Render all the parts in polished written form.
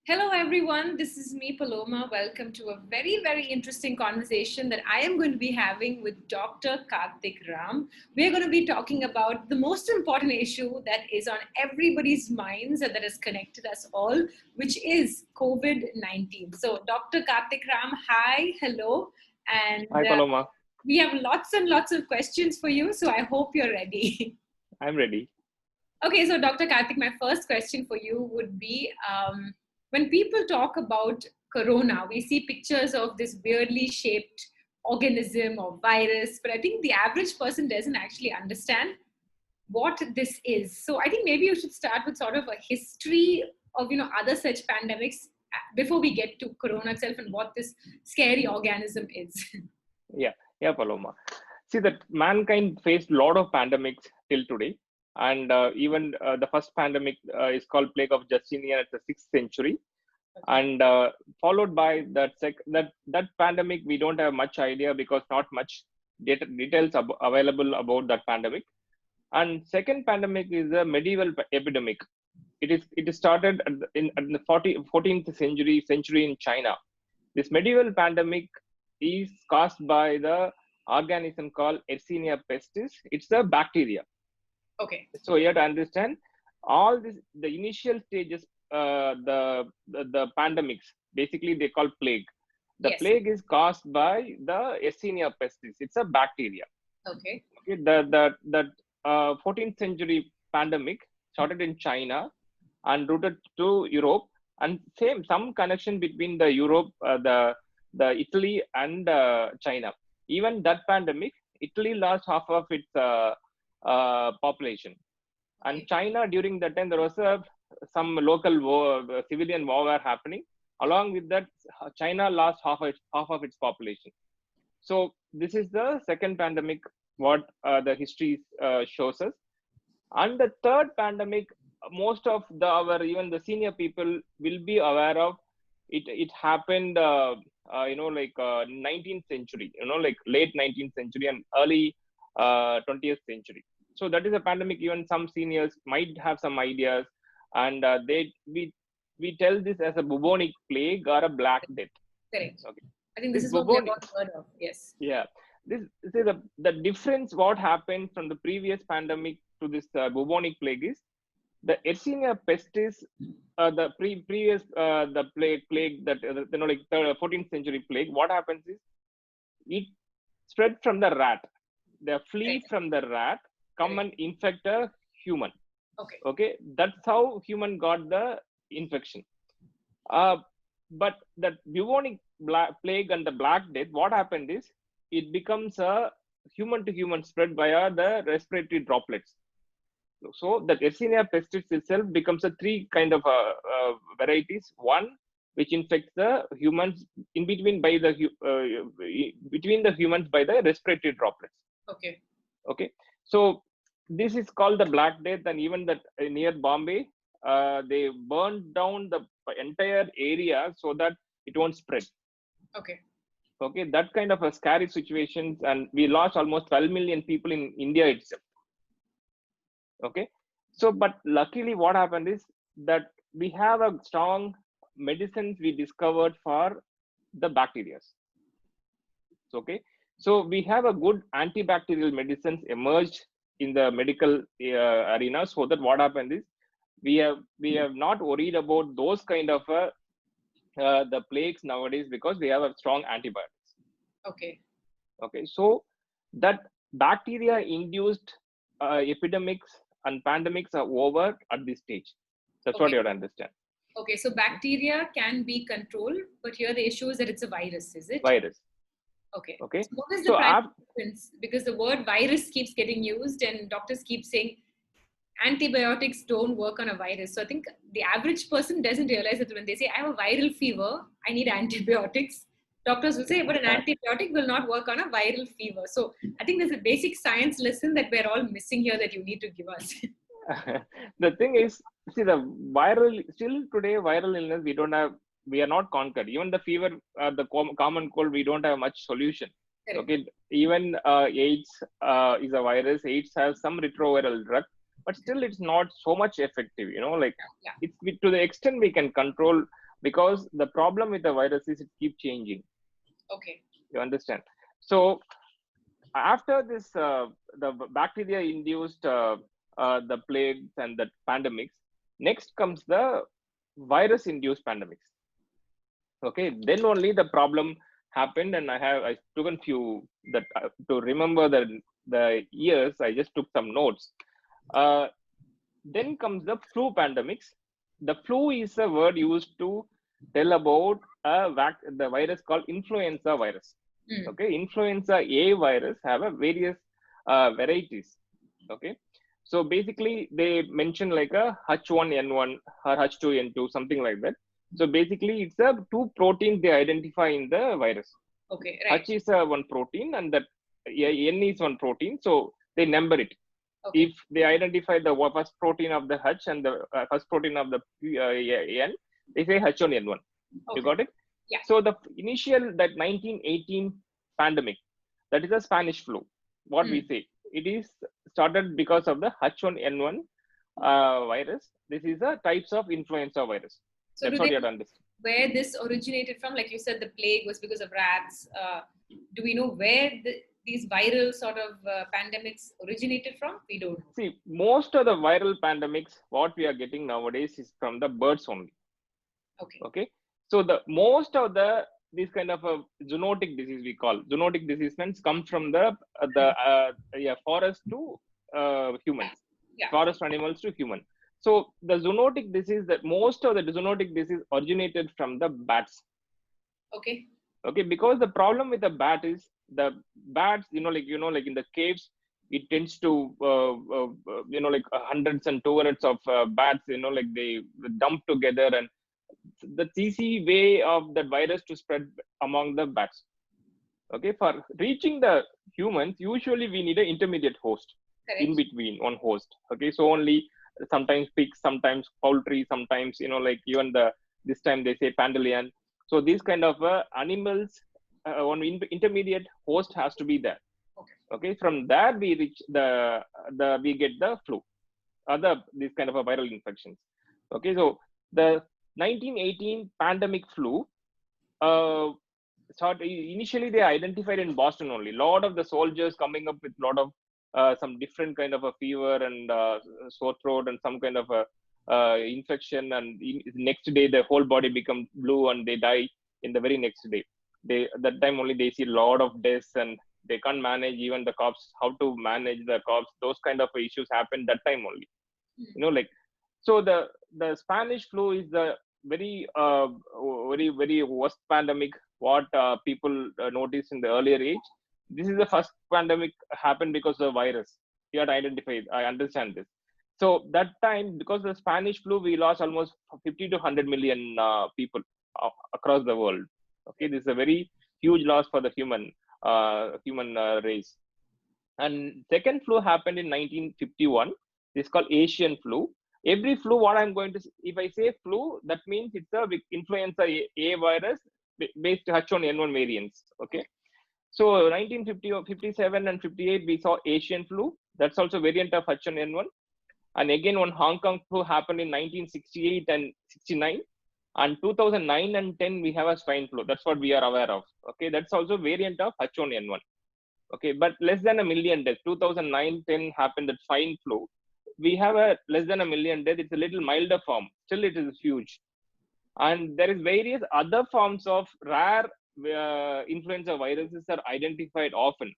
Hello, everyone. This is me, Paloma. Welcome to a very, very interesting conversation that I am going to be having with Dr. Karthik Ram. We're going to be talking about the most important issue that is on everybody's minds and that has connected us all, which is COVID 19. So, Dr. Karthik Ram, hi, hello. And Hi, Paloma. we have lots and lots of questions for you. So, I hope you're ready. I'm ready. Okay, so Dr. Karthik, my first question for you would be when people talk about corona, we see pictures of this weirdly shaped organism or virus, but I think the average person doesn't actually understand what this is. So I think maybe you should start with sort of a history of other such pandemics before we get to corona itself and what this scary organism is. Yeah, Paloma. See that mankind faced a lot of pandemics till today, and even the first pandemic is called Plague of Justinian at the 6th century, and followed by that pandemic. We don't have much idea because not much details available about that pandemic. And second pandemic is a medieval epidemic. It is started at the 14th century in China. This medieval pandemic is caused by the organism called Yersinia pestis. It's a bacteria. Okay. So you have to understand all this. The initial stages, the pandemics, basically they call plague. The Yes. plague is caused by the Yersinia pestis. It's a bacteria. Okay. Okay, the 14th century pandemic started in China and routed to Europe, and some connection between the Europe, the Italy and China. Even that pandemic, Italy lost half of its population, and Okay. China during that time there was some local war, civilian war were happening. Along with that, China lost half of its population. So this is the second pandemic what the history shows us. And the third pandemic, most of our even the senior people will be aware of it. It happened, 19th century, like late 19th century and early 20th century. So that is a pandemic. Even some seniors might have some ideas, and we tell this as a bubonic plague or a black death. Correct. Okay, I think this this is what we have bubonic, all heard of. Yes. yeah, this see the difference what happened from the previous pandemic to this bubonic plague is the Yersinia pestis, the previous the plague that like the 14th century plague. What happens is it spread from the rat. They flee Correct. from the rat, come Correct. and infect a human. Okay. Okay, that's how human got the infection. Uh, but that bubonic plague and the black death, what happened is it becomes a human to human spread via the respiratory droplets. So that Yersinia pestis itself becomes a three kind of varieties. One which infects the humans in between by the between the humans by the respiratory droplets. Okay. Okay, so this is called the Black Death, and even that near Bombay, they burned down the entire area so that it won't spread. Okay. Okay, that kind of a scary situations, and we lost almost 12 million people in India itself. Okay, so but luckily what happened is that we have a strong medicines we discovered for the bacteria. Okay, so we have a good antibacterial medicines emerged in the medical arena, so that what happened is we have not worried about those kind of the plagues nowadays because we have a strong antibiotics. Okay. Okay, so that bacteria induced epidemics and pandemics are over at this stage. That's what Okay. you have to understand. Okay. So bacteria can be controlled, but here the issue is that it's a virus, is it? Virus. Okay. Okay, So what is the so primary difference? Because the word virus keeps getting used, and doctors keep saying antibiotics don't work on a virus. So I think the average person doesn't realize that when they say I have a viral fever, I need antibiotics. Doctors will say, but an antibiotic will not work on a viral fever. So I think there's a basic science lesson that we're all missing here that you need to give us. the thing is, see, the viral still today viral illness we are not conquered. Even the fever, the common cold, we don't have much solution. Correct. Okay, even AIDS is a virus. AIDS has some retroviral drug, but still it's not so much effective. Like Yeah. it's to the extent we can control because the problem with the virus is it keeps changing. Okay. You understand? So after this, the bacteria induced the plagues and the pandemics. Next comes the virus induced pandemics. Okay, then only the problem happened, and I took a few that to remember the years. I just took some notes. uh, then comes the flu pandemics. The flu is a word used to tell about the virus called influenza virus. Mm. Okay, influenza A virus have a various varieties. Okay, so basically they mention like a H1N1 or H2N2, something like that. So basically it's a two proteins they identify in the virus. Okay, right. H is a one protein, and that N is one protein, so they number it. Okay. If they identify the first protein of the H and the first protein of the N, they say H1N1. Okay. You got it? Yeah. So the initial, that 1918 pandemic, that is a Spanish flu. What we say, it is started because of the H1N1 virus. This is a types of influenza virus. So that's what you have to understand. Where this originated from? Like you said, the plague was because of rats. Do we know where these viral sort of pandemics originated from? We don't know. See, most of the viral pandemics, what we are getting nowadays is from the birds only. Okay. Okay. So the most of the this kind of a zoonotic disease, we call zoonotic disease, means come from the forest to humans. Yeah. Forest animals to human. So the zoonotic disease, that most of the zoonotic disease originated from the bats. Okay. Okay, because the problem with the bat is the bats, like in the caves, it tends to like hundreds and 200s of bats, like they dump together, and the easy way of that virus to spread among the bats. Okay, for reaching the humans, usually we need an intermediate host. Correct. In between one host. Okay, so only sometimes pigs, sometimes poultry, sometimes like even this time they say pandalian. So these kind of animals, one intermediate host has to be there. Okay, from there we reach we get the flu, other these kind of a viral infections. Okay, so the 1918 pandemic flu initially they identified in Boston only. A lot of the soldiers coming up with a lot of some different kind of a fever and sore throat and some kind of a infection, and next day the whole body become blue and they die in the very next day. That time only they see a lot of deaths, and they can't manage even the cops, how to manage the cops. Those kind of issues happen that time only. Like, so the Spanish flu is the very very worst pandemic what people noticed in the earlier age. This is the first pandemic happened because of the virus. You had identified. I understand this. So that time, because of the Spanish flu, we lost almost 50 to 100 million people across the world. Okay, this is a very huge loss for the human race. And second flu happened in 1951. This is called Asian flu. Every flu, what I'm going to, if I say flu, that means it's a influenza A virus based H1N1 variants. Okay, so 1950, 57 and 58 we saw Asian flu. That's also variant of H1N1. And again one Hong Kong flu happened in 1968 and 69. And 2009 and 10 we have a swine flu. That's what we are aware of. Okay, that's also variant of H1N1. Okay, but less than a million deaths. 2009-10 happened, that swine flu. We have a less than a million deaths. It's a little milder form. Still, it is huge. And there is various other forms of rare influenza viruses are identified often.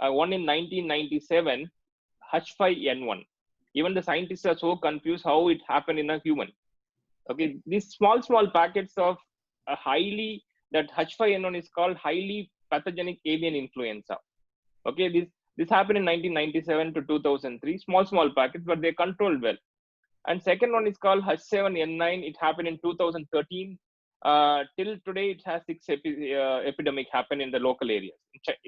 One in 1997, H5N1. Even the scientists are so confused how it happened in a human. Okay, these small packets of that H5N1 is called highly pathogenic avian influenza. Okay, this happened in 1997 to 2003. Small packets, but they controlled well. And second one is called H7N9. It happened in 2013. Till today, it has 6 epidemic happen in the local areas.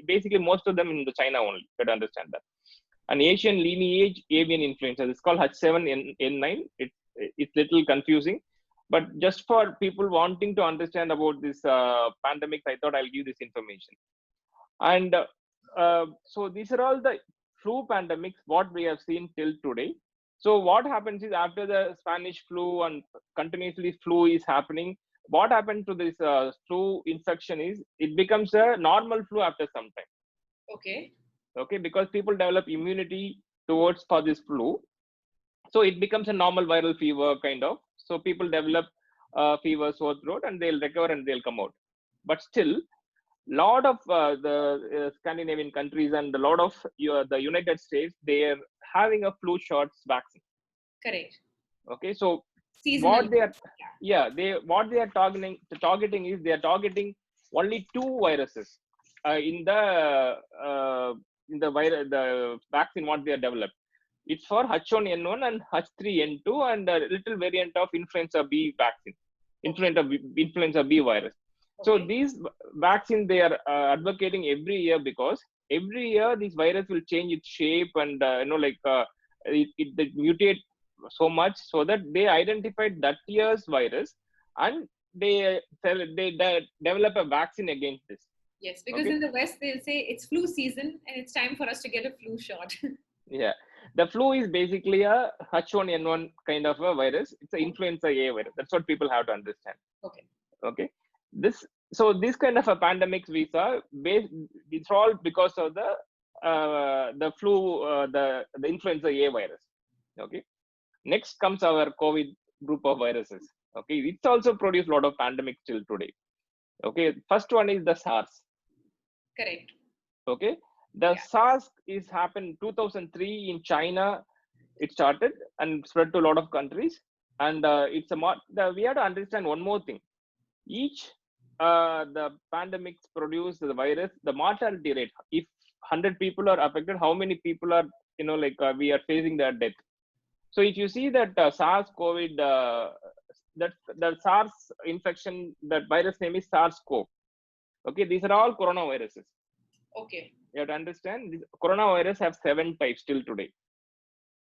Basically, most of them in the China only. You can understand that. An Asian lineage avian influenza. It's called H7N9. It's little confusing, but just for people wanting to understand about this pandemic, I thought I'll give this information. And so these are all the flu pandemics what we have seen till today. So what happens is, after the Spanish flu and continuously flu is happening, what happened to this flu infection is it becomes a normal flu after some time. Okay. Okay, because people develop immunity towards for this flu, so it becomes a normal viral fever kind of. So people develop fever, sore throat, and they'll recover and they'll come out. But still, lot of the Scandinavian countries and a lot of the United States, they're having a flu shots vaccine. Correct. Okay, so Seasonal. what they are, Yeah. yeah, they what they are targeting is they are targeting only two viruses in the vaccine what they are developed. It's for H1N1 and H3N2 and a little variant of influenza B vaccine, Okay. influenza B virus. So Okay. these vaccines they are advocating every year, because every year this virus will change its shape and it mutate so much, so that they identified that year's virus, and develop a vaccine against this. Yes, because Okay, in the West they'll say it's flu season and it's time for us to get a flu shot. yeah, the flu is basically a H1N1 kind of a virus. It's an influenza A virus. That's what people have to understand. Okay. Okay, this so this kind of a pandemics we saw based, it's all because of the flu, the influenza A virus. Okay, next comes our COVID group of viruses. Okay, it's also produced a lot of pandemics till today. Okay, first one is the SARS. Correct. Okay, the Yeah. SARS is happened 2003 in China. It started and spread to a lot of countries. And we have to understand one more thing. Each the pandemics produce the virus, the mortality rate. If 100 people are affected, how many people are we are facing their death. So if you see that SARS-CoV, that the SARS infection, that virus name is SARS-CoV. Okay, these are all coronaviruses. Okay. You have to understand, this coronavirus have 7 types till today.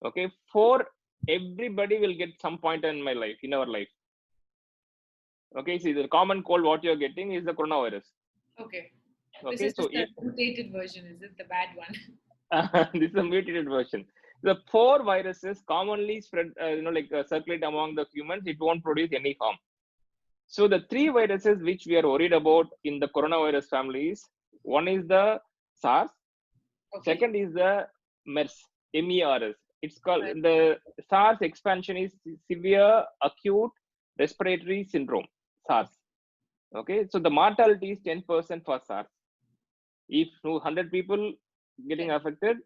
Okay, 4 everybody will get some point in my life, in our life. Okay, see the common cold what you're getting is the coronavirus. Okay. This Okay, is so just the mutated version, is it? The bad one. this is a mutated version. The 4 viruses commonly spread, circulate among the humans. It won't produce any harm. So the 3 viruses which we are worried about in the coronavirus families, one is the SARS, Okay. second is the MERS, MERS. It's called Right. the SARS expansion is severe acute respiratory syndrome, SARS. Okay, so the mortality is 10% for SARS. If 100 people getting Okay. affected,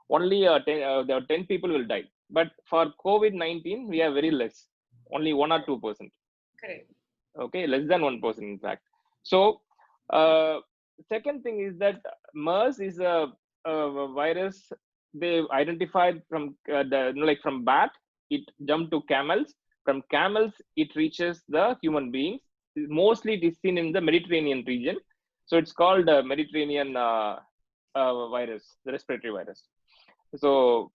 only 10 people will die. But for COVID-19, we are very less, only 1 or 2%. Correct. Okay, less than 1% in fact. So uh, second thing is that MERS is a virus they identified from from bat. It jumped to camels. From camels, it reaches the human beings. Mostly, it is seen in the Mediterranean region. So it's called Mediterranean virus, the respiratory virus. So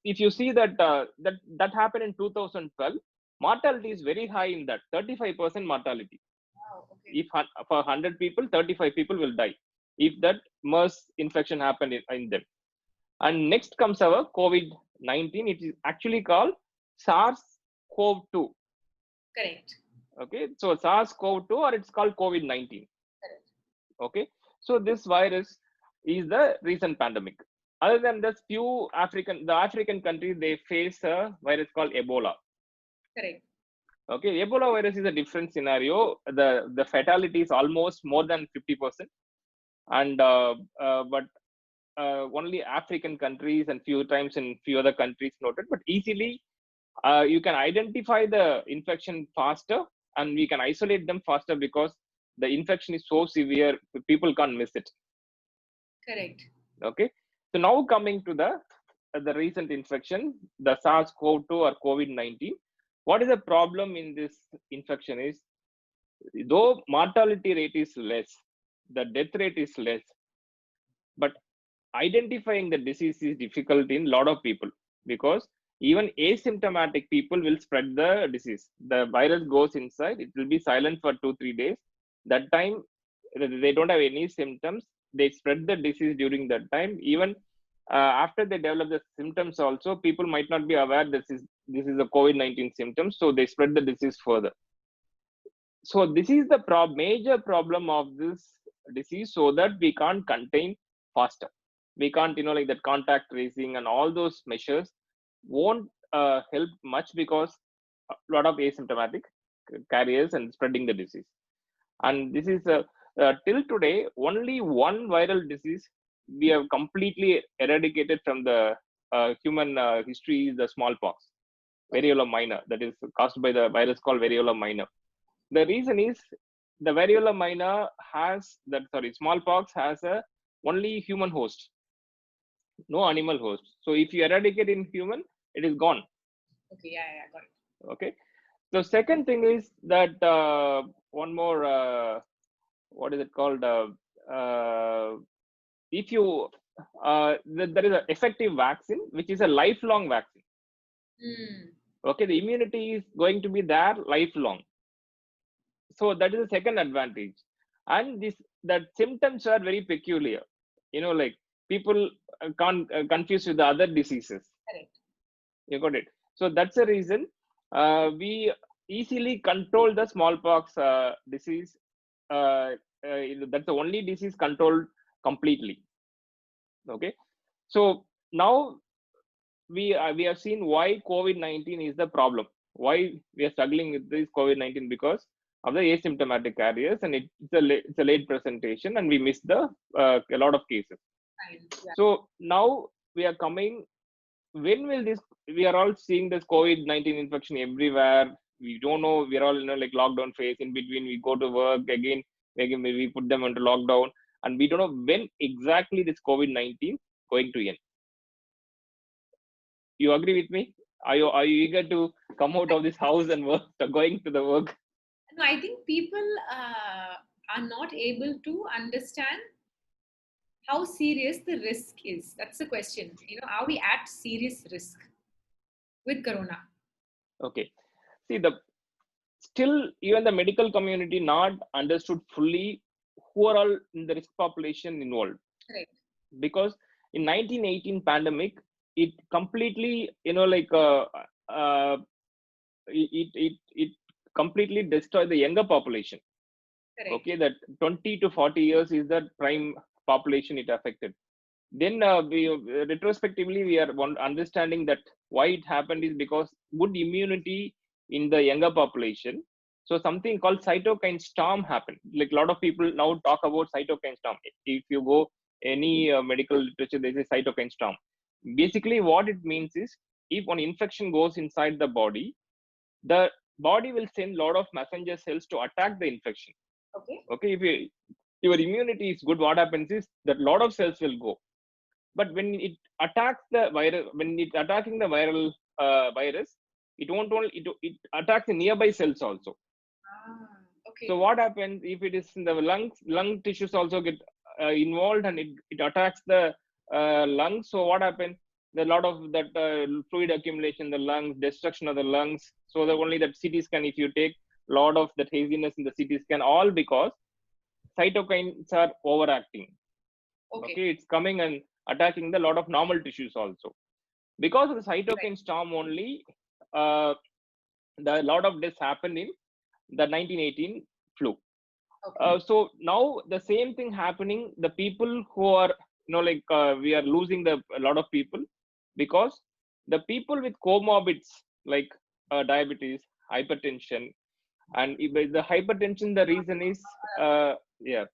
if you see that that happened in 2012, mortality is very high in that, 35% mortality. Wow. Okay. If for 100 people, 35 people will die if that MERS infection happened in them. And next comes our COVID-19. It is actually called SARS-CoV-2. Correct. Okay, so SARS-CoV-2, or it's called COVID-19. Correct. Okay, so this virus is the recent pandemic. Other than this, the African countries, they face a virus called Ebola. Correct. Okay, Ebola virus is a different scenario. The fatality is almost more than 50%, and but only African countries and few times in few other countries noted. But easily, you can identify the infection faster, and we can isolate them faster because the infection is so severe, people can't miss it. Correct. Okay, so now coming to the recent infection, the SARS-CoV-2 or COVID-19. What is the problem in this infection is, though mortality rate is less, the death rate is less, but identifying the disease is difficult in a lot of people, because even asymptomatic people will spread the disease. The virus goes inside, it will be silent for 2-3 days. That time they don't have any symptoms, they spread the disease during that time. Even after they develop the symptoms also, people might not be aware this is a COVID-19 symptom, so they spread the disease further. So this is the major problem of this disease, so that we can't contain faster. We can't, like that contact tracing and all those measures won't help much, because a lot of asymptomatic carriers and spreading the disease. And this is till today only one viral disease we have completely eradicated from the human history, is the smallpox, Okay. variola minor, that is caused by the virus called variola minor. The reason is the variola minor has that, sorry, smallpox has a only human host, no animal host. So if you eradicate in human, it is gone. Okay. Yeah, yeah, got it. Okay. So second thing is that one more, what is it called? Uh, if you there is an effective vaccine, which is a lifelong vaccine. Mm. Okay, the immunity is going to be there lifelong. So that is the second advantage. And this, that symptoms are very peculiar, like people can't confuse with the other diseases. Correct. You got it. So that's the reason we easily control the smallpox disease. uh, that's the only disease controlled completely. Okay. So now we have seen why COVID-19 is the problem, why we are struggling with this COVID-19, because of the asymptomatic carriers, and it's a late presentation, and we miss the a lot of cases. Fine. Yeah. So now we are coming, when will this, we are all seeing this COVID-19 infection everywhere. We don't know, we're all like lockdown phase. In between we go to work again we put them into lockdown, and we don't know when exactly this COVID-19 going to end. You agree with me? Are you eager to come out of this house and work, going to the work? No, I think people are not able to understand how serious the risk is. That's the question. Are we at serious risk with corona? Okay. See, the still even the medical community not understood fully who are all in the risk population involved. Right. Because in 1918 pandemic, it completely, like it completely destroyed the younger population. Correct. Okay, that 20 to 40 years is the prime population it affected. Then retrospectively we are understanding that why it happened is because good immunity in the younger population. So something called cytokine storm happened. Like a lot of people now talk about cytokine storm. If you go any medical literature, there is a cytokine storm. Basically what it means is, if one infection goes inside the body will send a lot of messenger cells to attack the infection. Okay. Okay, if your immunity is good, what happens is that a lot of cells will go. But when it attacks the virus, when it attacking the viral virus, it won't only, it attacks the nearby cells also. Ah, So okay. what happens if it is in the lung tissues also get involved, and it attacks the lungs. So what happens, a lot of that fluid accumulation in the lungs, destruction of the lungs. So the only that CT scan, if you take a lot of that haziness in the CT scan, all because cytokines are overacting. Okay. Okay, it's coming and attacking the lot of normal tissues also. Because of the Right. cytokine storm only, uh, the lot of deaths happened in the 1918 flu. Okay. So now the same thing happening, the people who are, like we are losing a lot of people, because the people with comorbids, like diabetes, hypertension. And if the hypertension, the reason is yeah,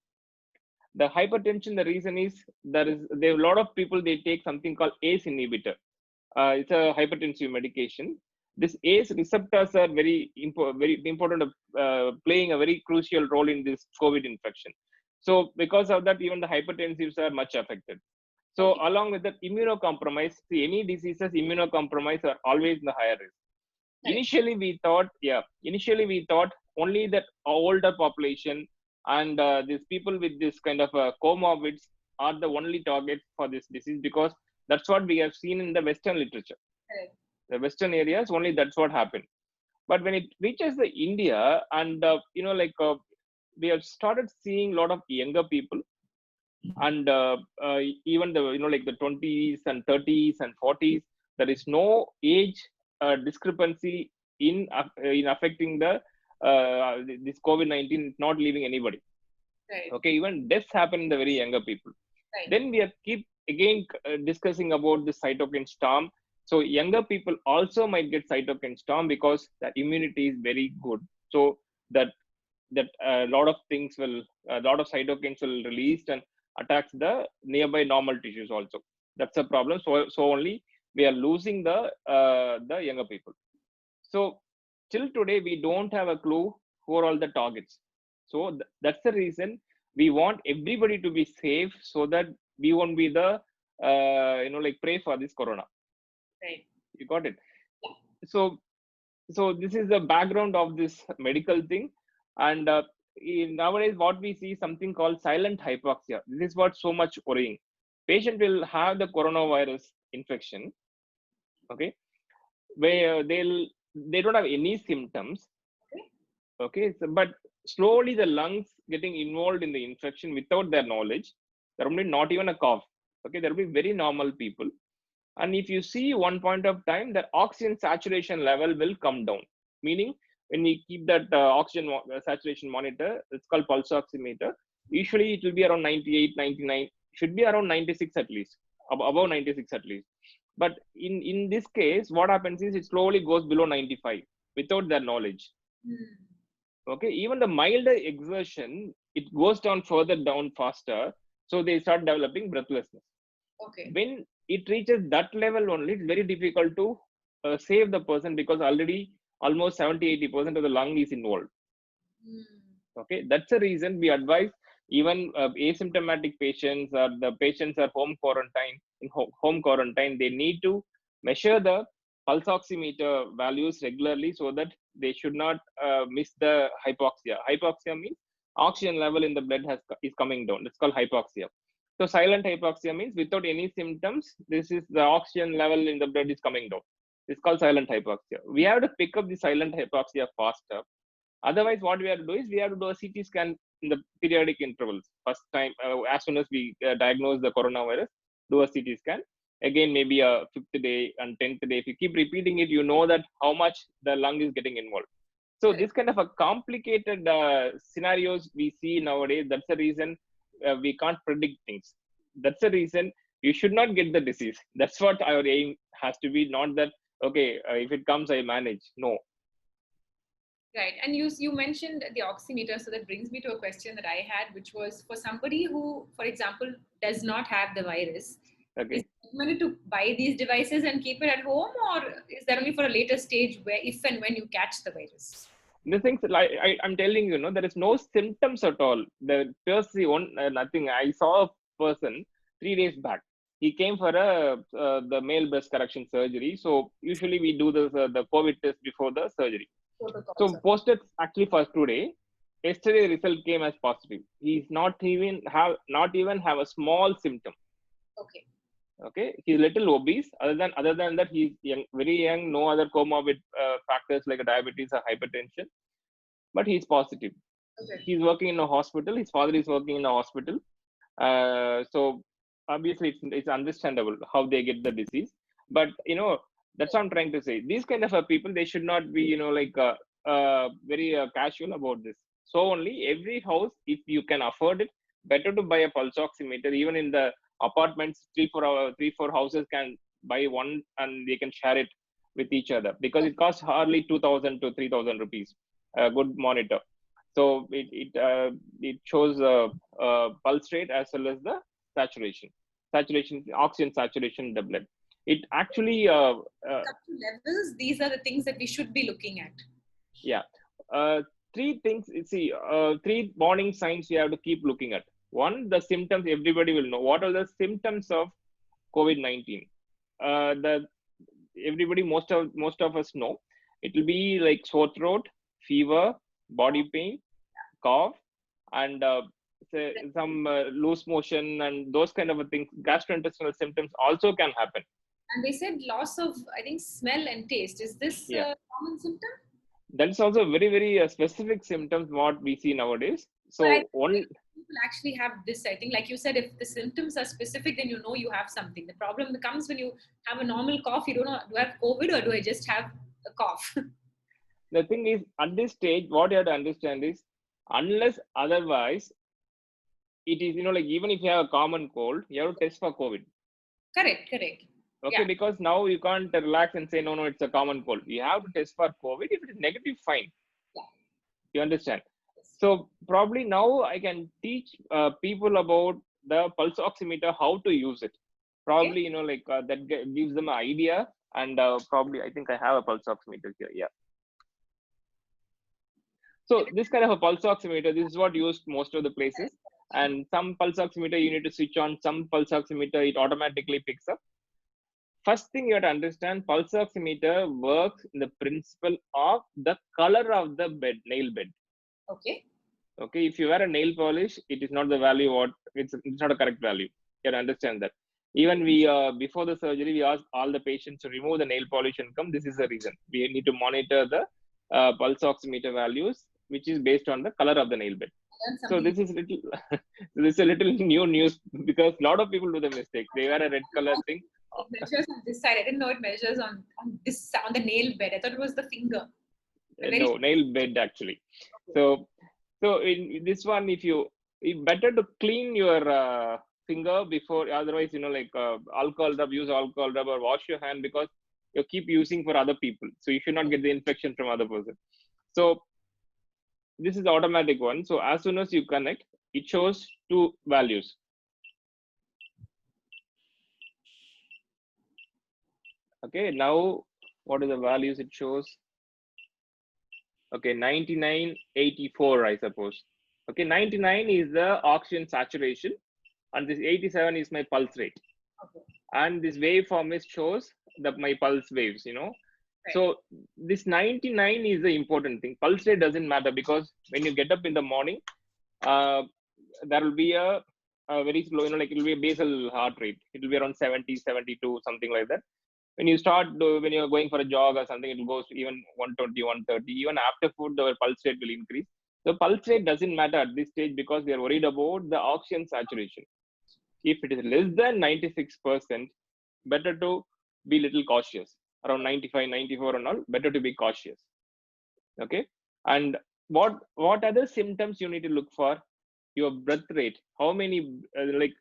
the hypertension, the reason is there are a lot of people, they take something called ACE inhibitor. It's a hypertensive medication. This ACE receptors are very important, playing a very crucial role in this COVID infection. So because of that, even the hypertensives are much affected. So Okay. along with that, immunocompromise, see, any diseases immunocompromise are always in the higher risk. Correct. Initially we thought only that older population and these people with this kind of comorbids are the only target for this disease, because that's what we have seen in the Western literature. Correct. The Western areas, only that's what happened. But when it reaches the India, and we have started seeing a lot of younger people, and even the, like the 20s and 30s and 40s, there is no age discrepancy in affecting the this COVID-19 is not leaving anybody. Right. Okay, even deaths happen in the very younger people. Right. Then we are keep again discussing about the cytokine storm. So younger people also might get cytokine storm because the immunity is very good. So that a lot of things will, a lot of cytokines will released and attacks the nearby normal tissues also. That's a problem. So only we are losing the younger people. So till today we don't have a clue who are all the targets. So that's the reason we want everybody to be safe so that we won't be the like prey for this corona. Right. You got it. So this is the background of this medical thing. And nowadays what we see something called silent hypoxia. This is what so much worrying. Patient will have the coronavirus infection, okay, where they don't have any symptoms, okay, so, but slowly the lungs getting involved in the infection without their knowledge. There will be not even a cough, okay, there will be very normal people. And if you see one point of time, the oxygen saturation level will come down, meaning when we keep that oxygen saturation monitor, it's called pulse oximeter, usually it will be around 98, 99, should be around 96 at least, above 96 at least. But in this case, what happens is it slowly goes below 95 without their knowledge. Okay, even the milder exertion, it goes down further down faster, so they start developing breathlessness. Okay. When it reaches that level only, it's very difficult to save the person because already almost 70-80% of the lung is involved. Okay, that's the reason we advise even asymptomatic patients or the patients are home quarantine, home quarantine, they need to measure the pulse oximeter values regularly so that they should not miss the hypoxia. Hypoxia means oxygen level in the blood is coming down. It's called hypoxia. So silent hypoxia means without any symptoms, this is the oxygen level in the blood is coming down. It's called silent hypoxia. We have to pick up the silent hypoxia faster. Otherwise, what we have to do is we have to do a CT scan in the periodic intervals. First time, as soon as we diagnose the coronavirus, do a CT scan. Again, maybe a 5th day and 10th day. If you keep repeating it, you know that how much the lung is getting involved. So this kind of a complicated scenarios we see nowadays. That's the reason we can't predict things. That's the reason you should not get the disease. That's what our aim has to be. Not that, okay, if it comes, I manage. No. Right. And you mentioned the oximeter. So that brings me to a question that I had, which was for somebody who, for example, does not have the virus. Okay. Is it recommended to buy these devices and keep it at home, or is that only for a later stage where if and when you catch the virus? The things like I'm telling you, there is no symptoms at all. The first one, nothing. I saw a person 3 days back. He came for the male breast correction surgery. So usually we do the COVID test before the surgery. So posted actually for today. Yesterday the result came as positive. He's not even have a small symptom. Okay. Okay, he's little obese. Other than that, he's young, very young. No other comorbid factors like diabetes or hypertension, but he's positive. Okay. He's working in a hospital. His father is working in a hospital. So obviously, it's understandable how they get the disease. But that's what I'm trying to say. These kind of people, they should not be very casual about this. So only every house, if you can afford it, better to buy a pulse oximeter. Even in the apartments, 3-4 houses can buy one and they can share it with each other because it costs hardly 2,000 to 3,000 rupees. A good monitor. So it shows pulse rate as well as the saturation, oxygen saturation in the blood. It actually levels. These are the things that we should be looking at. Yeah, three things. See, 3 warning signs you have to keep looking at. One, the symptoms. Everybody will know what are the symptoms of COVID-19. Everybody, most of us know. It will be like sore throat, fever, body pain, cough, and some loose motion and those kind of things. Gastrointestinal symptoms also can happen. And they said loss of, I think, smell and taste. Is this a common symptom? That's also very, very specific symptoms what we see nowadays. So people actually have this. I think, like you said, if the symptoms are specific, then you know you have something. The problem comes when you have a normal cough. You don't know, do I have COVID or do I just have a cough? The thing is, at this stage, what you have to understand is, unless otherwise, it is, like even if you have a common cold, you have to test for COVID. Correct, correct. Okay, Yeah. because now you can't relax and say, no, no, it's a common cold. You have to test for COVID. If it is negative, fine. Yeah. You understand? Yes. So probably now I can teach people about the pulse oximeter, how to use it. Okay. Probably, that gives them an idea. And probably, I think I have a pulse oximeter here. Yeah. So this kind of a pulse oximeter, this is what used most of the places. And some pulse oximeter you need to switch on, some pulse oximeter it automatically picks up. First thing you have to understand, pulse oximeter works in the principle of the color of the nail bed. Okay. Okay, if you wear a nail polish, it is not the value what it's not a correct value. You have to understand that. Even we before the surgery, we ask all the patients to remove the nail polish and come. This is the reason we need to monitor the pulse oximeter values, which is based on the color of the nail bed. So this is little this is a little new news because a lot of people do the mistake. They wear a red color thing. It measures on this side. I didn't know it measures on this on the nail bed. I thought it was the finger. No, nail bed actually. So in this one, if better to clean your finger before, otherwise, alcohol rub, use alcohol rub or wash your hand because you keep using for other people. So you should not get the infection from other person. So this is the automatic one. So as soon as you connect, it shows two values. Okay, now what are the values it shows? Okay, 99, 84, I suppose. Okay, 99 is the oxygen saturation, and this 87 is my pulse rate. Okay. And this waveform shows my pulse waves, Right. So this 99 is the important thing. Pulse rate doesn't matter because when you get up in the morning, there will be a very slow, it will be a basal heart rate. It will be around 70, 72, something like that. When you start, when you're going for a jog or something, it goes to even 120, 130. Even after food, the pulse rate will increase. The pulse rate doesn't matter at this stage because we are worried about the oxygen saturation. If it is less than 96%, better to be little cautious. Around 95, 94 and all, better to be cautious. Okay. And what other symptoms you need to look for? Your breath rate. How many,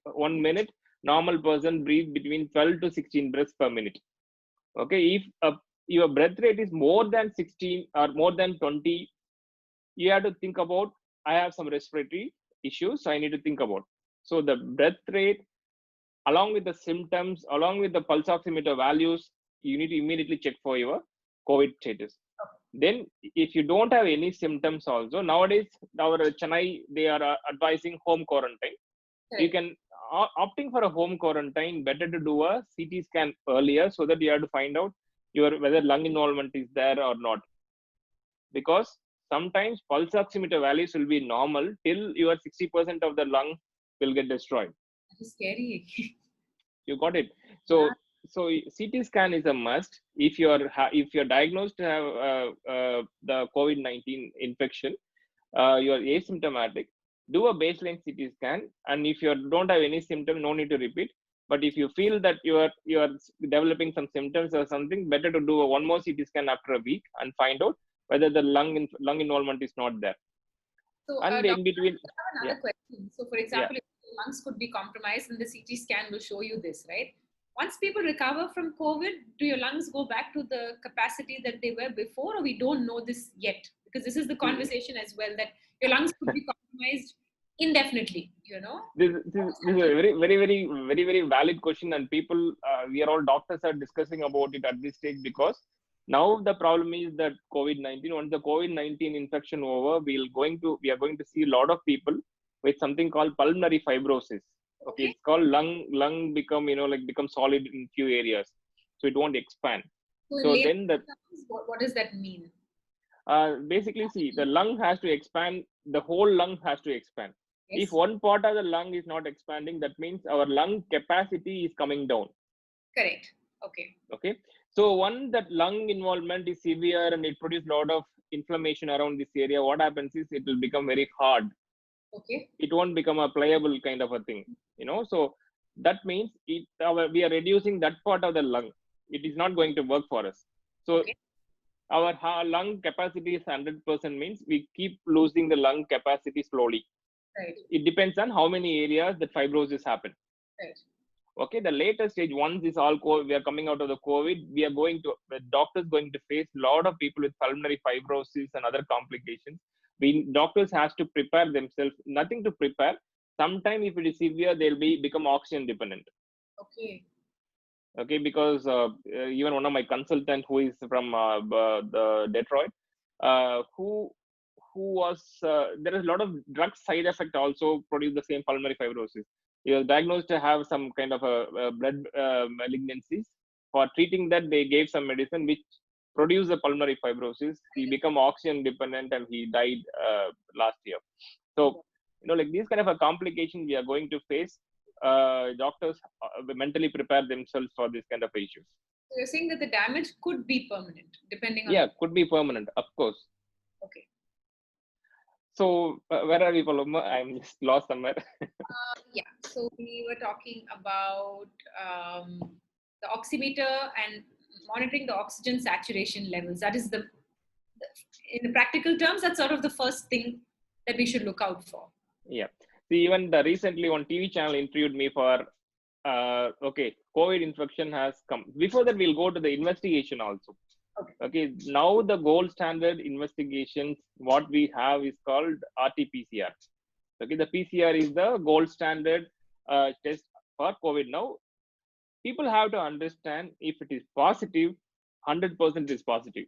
1 minute, normal person breathe between 12 to 16 breaths per minute. Okay. If your breath rate is more than 16 or more than 20, you have to think about, I have some respiratory issues, so I need to think about. So the breath rate, along with the symptoms, along with the pulse oximeter values, you need to immediately check for your COVID status. Then, if you don't have any symptoms, also nowadays, our Chennai, they are advising home quarantine. Right. You can opting for a home quarantine. Better to do a CT scan earlier so that you have to find out whether lung involvement is there or not. Because sometimes pulse oximeter values will be normal till your 60% of the lung will get destroyed. That is scary. You got it. So yeah. So CT scan is a must if you're diagnosed to have the COVID-19 infection. You are asymptomatic. Do a baseline CT scan, and if you don't have any symptom, no need to repeat. But if you feel that you are developing some symptoms or something, better to do one more CT scan after a week and find out whether the lung involvement is not there. So, and in between, I have another question. So, for example, if your lungs could be compromised, and the CT scan will show you this, right? Once people recover from COVID, do your lungs go back to the capacity that they were before, or we don't know this yet? Because this is the conversation as well, that your lungs could be compromised indefinitely, This is a very, very, very, very, very valid question, and people, we are all doctors are discussing about it at this stage because now the problem is that COVID-19, once the COVID-19 infection over, we are going to see a lot of people with something called pulmonary fibrosis. Okay, it's called lung become become solid in few areas, so it won't expand. So then what does that mean? Basically, see, the lung has to expand. The whole lung has to expand. Yes. If one part of the lung is not expanding, that means our lung capacity is coming down. Correct. Okay. Okay. So once that lung involvement is severe and it produces a lot of inflammation around this area, what happens is it will become very hard. Okay. It won't become a pliable kind of a thing, So that means we are reducing that part of the lung. It is not going to work for us. So our lung capacity is 100% means we keep losing the lung capacity slowly. Right. It depends on how many areas that fibrosis happen. Right. Okay, the later stage, once this all we are coming out of the COVID, we are going to, the doctors going to face a lot of people with pulmonary fibrosis and other complications. Doctors has to prepare themselves. Nothing to prepare. Sometime if it is severe, they'll become oxygen dependent. Okay. Okay, because even one of my consultant who is from the Detroit, who was there is a lot of drug side effect also produce the same pulmonary fibrosis. He was diagnosed to have some kind of a blood malignancies. For treating that, they gave some medicine which produced the pulmonary fibrosis. He became oxygen dependent and he died last year. So, like these kind of a complication we are going to face, doctors mentally prepare themselves for this kind of issues. So you're saying that the damage could be permanent, depending on. Yeah, could be permanent, of course. Okay. So where are we, Paloma? I'm just lost somewhere. Yeah. So we were talking about the oximeter and monitoring the oxygen saturation levels. That is in the practical terms, that's sort of the first thing that we should look out for. Yeah. See, even recently one TV channel interviewed me for, okay, COVID infection has come. Before that, we'll go to the investigation also. Okay. Now the gold standard investigations, what we have is called RT-PCR. Okay, the PCR is the gold standard test for COVID. Now, people have to understand if it is positive, 100% is positive.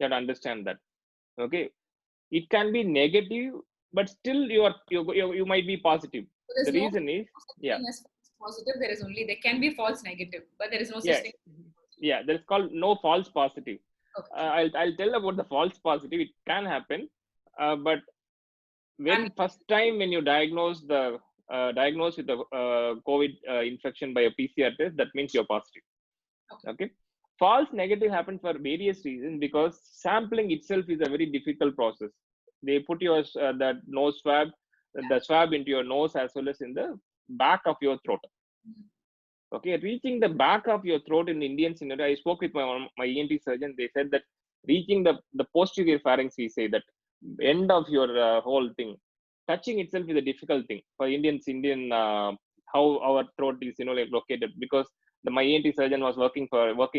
You have to understand that. Okay, it can be negative, but still you might be positive. So the reason is, yeah, positive. There can be false negative, but there is no such yeah, thing. Yeah, that's called no false positive. Okay. I'll tell about the false positive. It can happen, but first time when you diagnose with the COVID infection by a PCR test, that means you're positive. Okay. False negative happens for various reasons, because sampling itself is a very difficult process. They put your that nose swab, the swab into your nose as well as in the back of your throat. Okay, reaching the back of your throat in the Indian scenario, I spoke with my ENT surgeon. They said that reaching the posterior pharynx, we say that end of your whole thing, touching itself is a difficult thing for Indian how our throat is like located, because my ENT surgeon was working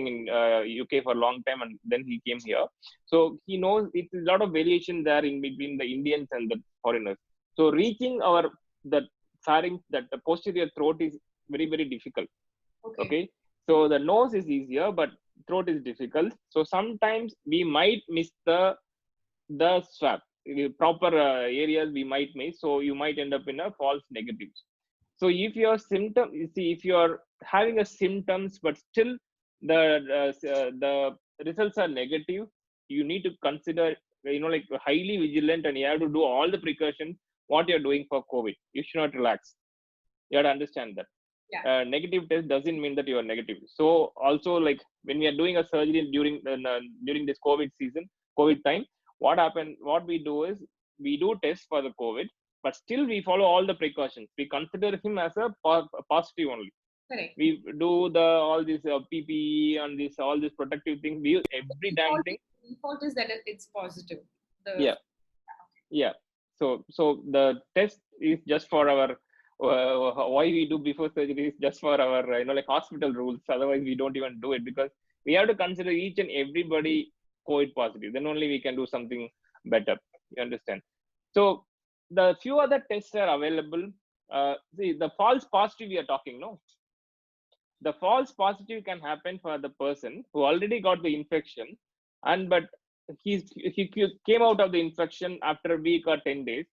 in UK for a long time, and then he came here, so he knows it's a lot of variation there in between the Indians and the foreigners. So reaching the pharynx, that the posterior throat, is very, very difficult. Okay, so the nose is easier, but throat is difficult. So sometimes we might miss the swab. Proper areas we might miss, so you might end up in a false negatives. So if your if you are having a symptoms but still the results are negative, you need to consider like highly vigilant, and you have to do all the precautions what you're doing for COVID. You should not relax. You have to understand that. Negative test doesn't mean that you are negative. So also, like when we are doing a surgery during this COVID time, what we do is we do tests for the COVID, but still we follow all the precautions. We consider him as a positive only. Correct. We do all this PPE and all these protective things. We use every damn thing. The default is that it's positive. Yeah. So the test is just for our why we do before surgery is just for our like hospital rules. Otherwise we don't even do it, because we have to consider each and everybody COVID positive. Then only we can do something better. You understand? So the few other tests are available. See, the false positive we are talking, no? The false positive can happen for the person who already got the infection, but he came out of the infection after a week or 10 days.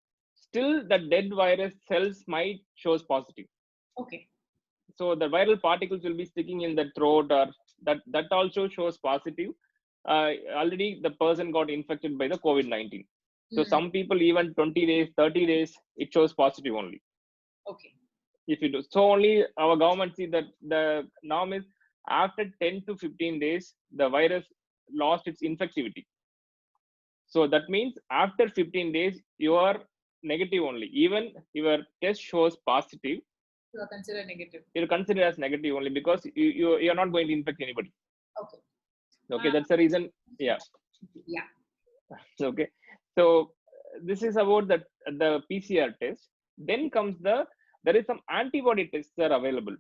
Still, the dead virus cells might shows positive. Okay. So the viral particles will be sticking in the throat, or that also shows positive. Already the person got infected by the COVID-19. So some people, even 20 days, 30 days, it shows positive only. Okay. If you do so, only our government see that the norm is after 10 to 15 days, the virus lost its infectivity. So that means after 15 days, you are negative only. Even your test shows positive, you are considered negative. You're considered as negative only, because you're not going to infect anybody. Okay. Okay, that's the reason. Yeah. Yeah. Okay, so this is about the PCR test. Then comes there is some antibody tests that are available.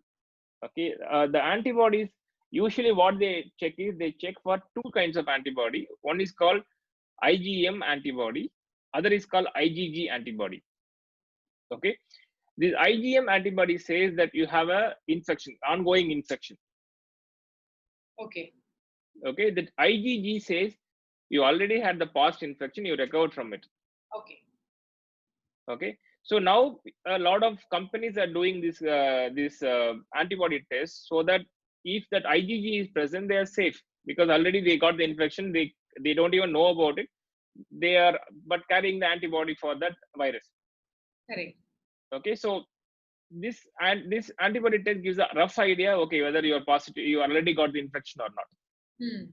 Okay, the antibodies, usually what they check is they check for two kinds of antibody. One is called IgM antibody, other is called IgG antibody. Okay, this IgM antibody says that you have a infection, ongoing infection. Okay. Okay, that IgG says you already had the past infection, you recovered from it. Okay. Okay, so now a lot of companies are doing this antibody test, so that if that IgG is present, they are safe, because already they got the infection, they don't even know about it, they are but carrying the antibody for that virus. Correct. Okay, so this antibody test gives a rough idea, okay, whether you are positive, you already got the infection or not. Hmm.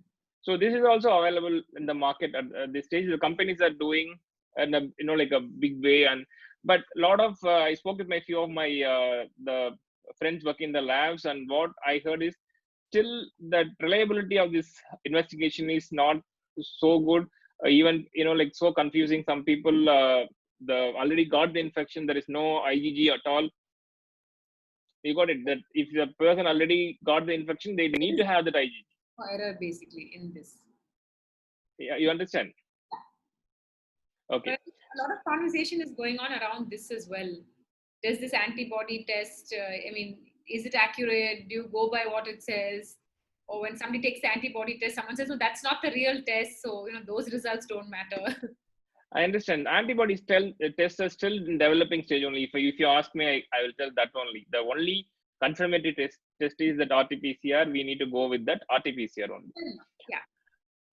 So this is also available in the market at this stage. The companies are doing, and like a big way. And but a lot of I spoke with my few of my the friends working in the labs, and what I heard is still the reliability of this investigation is not so good. Even like so confusing. Some people the already got the infection. There is no IgG at all. You got it. That if the person already got the infection, they There need is to have that IgG. no error basically in this. Yeah, you understand? But Okay. a lot of conversation is going on around this as well. Does this antibody test, I mean, is it accurate? Do you go by what it says? Or when somebody takes the antibody test, someone says, no, that's not the real test. So, those results don't matter. I understand. Antibodies tests are still in developing stage only. If you ask me, I will tell that only. The only confirmatory test is that RT-PCR. We need to go with that RT-PCR only. Yeah.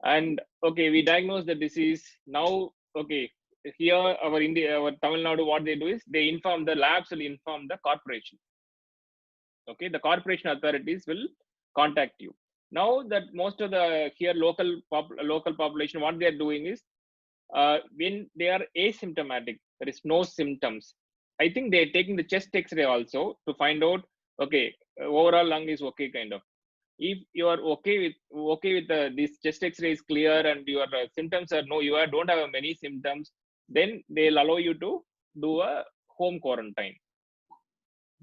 And okay, we diagnose the disease now. Okay, here our Tamil Nadu, what they do is they inform the labs will inform the corporation. Okay, the corporation authorities will contact you. Now that most of the here local population, what they are doing is when they are asymptomatic, there is no symptoms. I think they're taking the chest X-ray also to find out. Okay, overall lung is okay, kind of. If you are okay with this chest X-ray is clear and your symptoms are no, don't have many symptoms, then they'll allow you to do a home quarantine.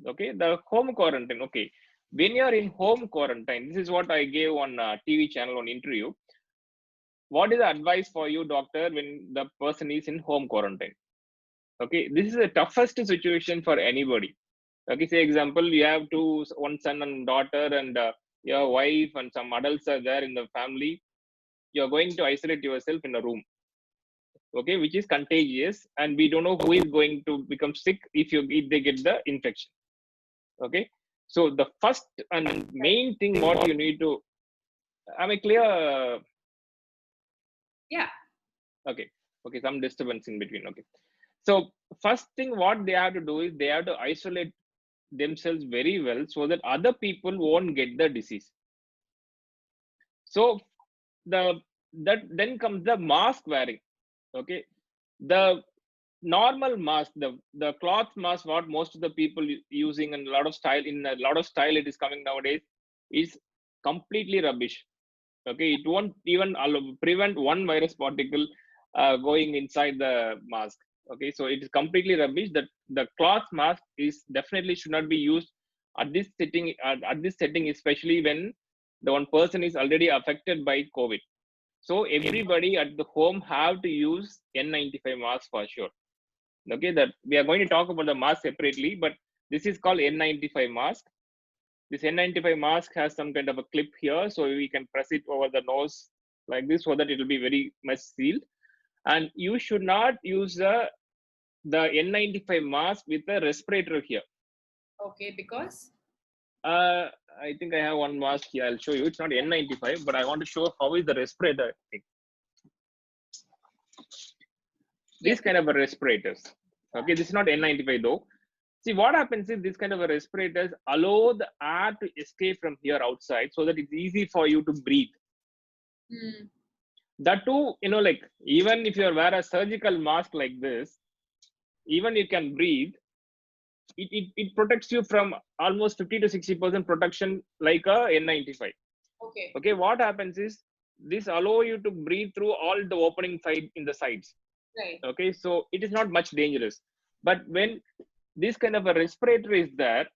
Okay, the home quarantine. Okay, when you are in home quarantine, this is what I gave on TV channel on interview. What is the advice for you, doctor, when the person is in home quarantine? Okay, this is the toughest situation for anybody. Okay, say example, you have one son and daughter, and your wife and some adults are there in the family. You're going to isolate yourself in a room, okay, which is contagious, and we don't know who is going to become sick if they get the infection. Okay, so the first and main thing what you need to, am I clear? Yeah. Okay, okay, some disturbance in between. Okay, so first thing what they have to do is they have to isolate themselves very well so that other people won't get the disease. So the that then comes the mask wearing. Okay, the normal mask, the cloth mask what most of the people using, and a lot of style, in a lot of style it is coming nowadays, is completely rubbish. Okay, it won't even prevent one virus particle going inside the mask. Okay, so it is completely rubbish. That the cloth mask is definitely should not be used at this setting, especially when the one person is already affected by COVID. So everybody at the home have to use N95 mask for sure. Okay, that we are going to talk about the mask separately, but this is called N95 mask. This N95 mask has some kind of a clip here, so we can press it over the nose like this, so that it will be very much sealed. And you should not use the N95 mask with a respirator here. Okay. Because? uh I think I have one mask here, I'll show you. It's not N95, but I want to show how is the respirator thing. These Yes. kind of a respirators. Okay, this is not N95 though. See, what happens is this kind of a respirators allow the air to escape from here outside, so that it's easy for you to breathe. Hmm. That too, like even if you wear a surgical mask like this, even you can breathe. It protects you from almost 50 to 60% protection like a N95. Okay. Okay, what happens is this allow you to breathe through all the opening side in the sides. Right. Okay, so it is not much dangerous. But when this kind of a respirator is there,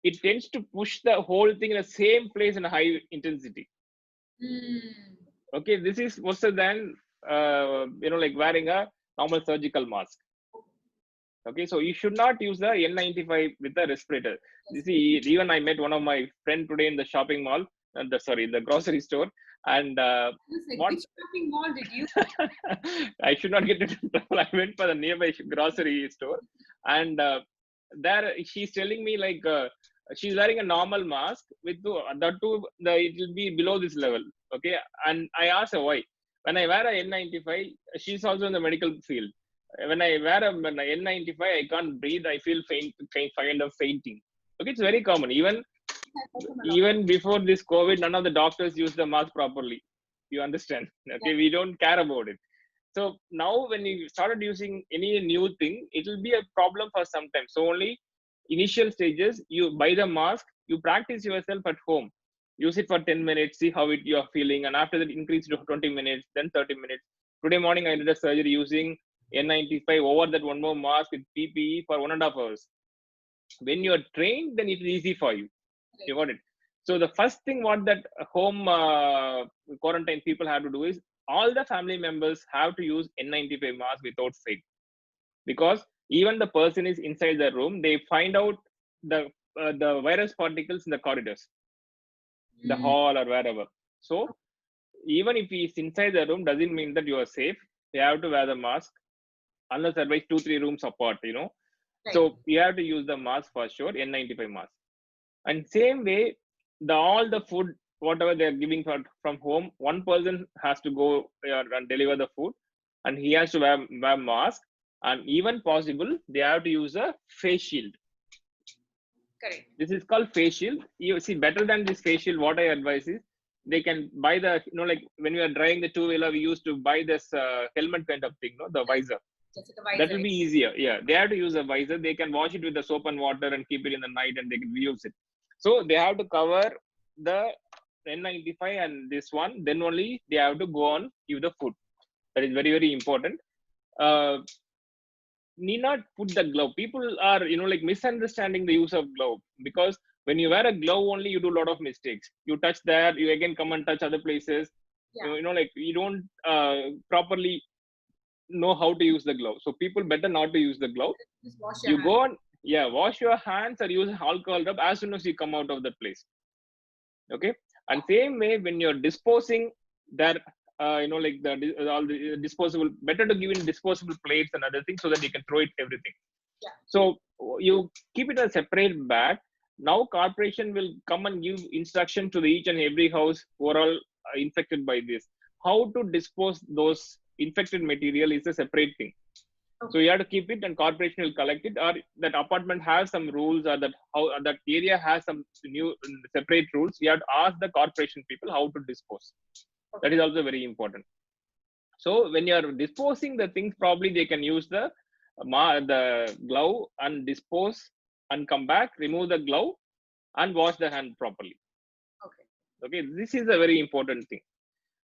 it tends to push the whole thing in the same place in a high intensity. Mm. Okay, this is worse than like wearing a normal surgical mask. Okay, so you should not use the N95 with the respirator. You see, even I met one of my friend today in the shopping mall, the grocery store, and I was like, what which shopping mall did you? I should not get into trouble. I went for the nearby grocery store, and there she's telling me like she's wearing a normal mask with it will be below this level. Okay, and I asked her why. When I wear a N95, she's also in the medical field. When I wear an N95, I can't breathe. I feel kind of fainting. Okay, it's very common. Even before this COVID, none of the doctors use the mask properly. You understand? Okay, we don't care about it. So now when you started using any new thing, it will be a problem for some time. So only initial stages, you buy the mask, you practice yourself at home. Use it for 10 minutes, see how you are feeling, and after that increase to 20 minutes, then 30 minutes. Today morning I did a surgery using N95 over that one more mask with PPE for 1.5 hours. When you are trained, then it is easy for you. You got it. So the first thing what that home quarantine people have to do is all the family members have to use N95 mask without fail, because even the person is inside the room, they find out the virus particles in the corridors, the hall or wherever. So even if he is inside the room, doesn't mean that you are safe. You have to wear the mask unless otherwise 2-3 rooms apart. Right. So you have to use the mask for sure, N95 mask. And same way, all the food, whatever they're giving from home, one person has to go and deliver the food, and he has to wear mask. And even possible, they have to use a face shield. Correct. This is called face shield. You see, better than this face shield, what I advise is they can buy like when we are driving the two-wheeler, we used to buy this helmet kind of thing, the visor. That will be easier. Yeah, they have to use a visor. They can wash it with the soap and water and keep it in the night, and they can reuse it. So they have to cover the N95 and this one. Then only they have to go on give the food. That is very, very important. Need not put the glove. People are like misunderstanding the use of glove, because when you wear a glove only, you do a lot of mistakes. You touch there, you again come and touch other places. Like you don't properly know how to use the glove. So people better not to use the glove. Just wash You go on, wash your hands or use alcohol rub as soon as you come out of that place. Okay, and same way when you're disposing that like all the disposable, better to give in disposable plates and other things so that you can throw it everything. So you keep it a separate bag. Now corporation will come and give instruction to each and every house who are all infected by this, how to dispose those infected material is a separate thing. So you have to keep it, and corporation will collect it, or that apartment has some rules, or that area has some new separate rules. You have to ask the corporation people how to dispose. That is also very important. So when you are disposing the things, probably they can use the glove and dispose and come back, remove the glove and wash the hand properly. Okay, this is a very important thing.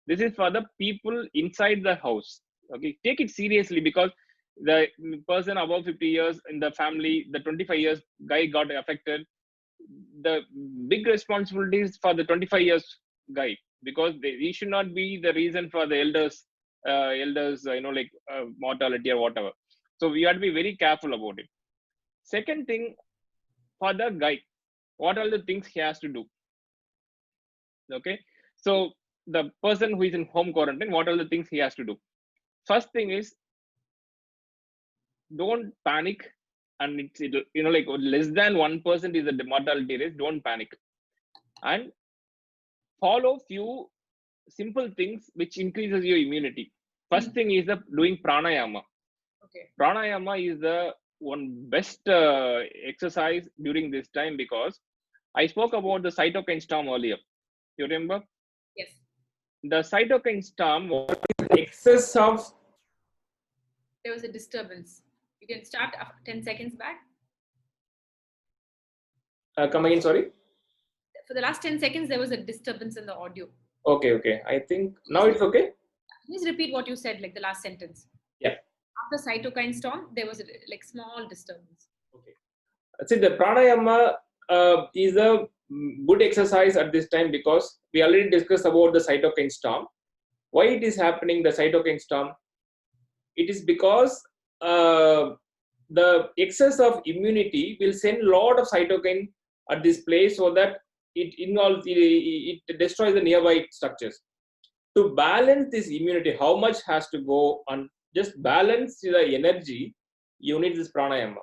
This is for the people inside the house. Okay, take it seriously, because the person above 50 years in the family, the 25 years guy got affected. The big responsibility is for the 25 years guy, because he should not be the reason for the elders, mortality or whatever. So we have to be very careful about it. Second thing, for the guy, what are the things he has to do? Okay, so the person who is in home quarantine, what are the things he has to do? First thing is, don't panic, and it's like less than 1% is the mortality rate. Don't panic, and follow few simple things which increases your immunity. First thing is doing pranayama. Pranayama is the one best exercise during this time, because I spoke about the cytokine storm earlier. You remember? Yes. The cytokine storm was excess of. There was a disturbance. You can start 10 seconds back. Come again, sorry. For the last 10 seconds, there was a disturbance in the audio. Okay. I think now it's okay. Please repeat what you said, like the last sentence. Yeah. After cytokine storm, there was a like small disturbance. Okay. See, the pranayama is a good exercise at this time because we already discussed about the cytokine storm. Why it is happening, the cytokine storm? It is because the excess of immunity will send a lot of cytokine at this place so that it involves, it destroys the nearby structures. To balance this immunity, how much has to go on just balance the energy, you need this pranayama.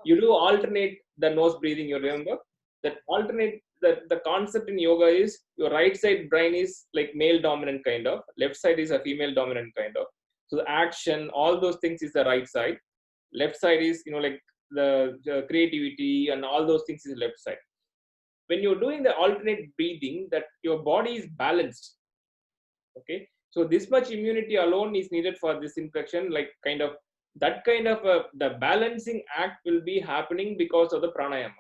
You do alternate the nose breathing, you remember that alternate, the concept in yoga is your right side brain is like male dominant kind of, left side is a female dominant kind of. So the action, all those things is the right side, left side is, like the creativity and all those things is left side. When you're doing the alternate breathing, that your body is balanced. Okay, so this much immunity alone is needed for this infection, like kind of that kind of the balancing act will be happening because of the pranayama.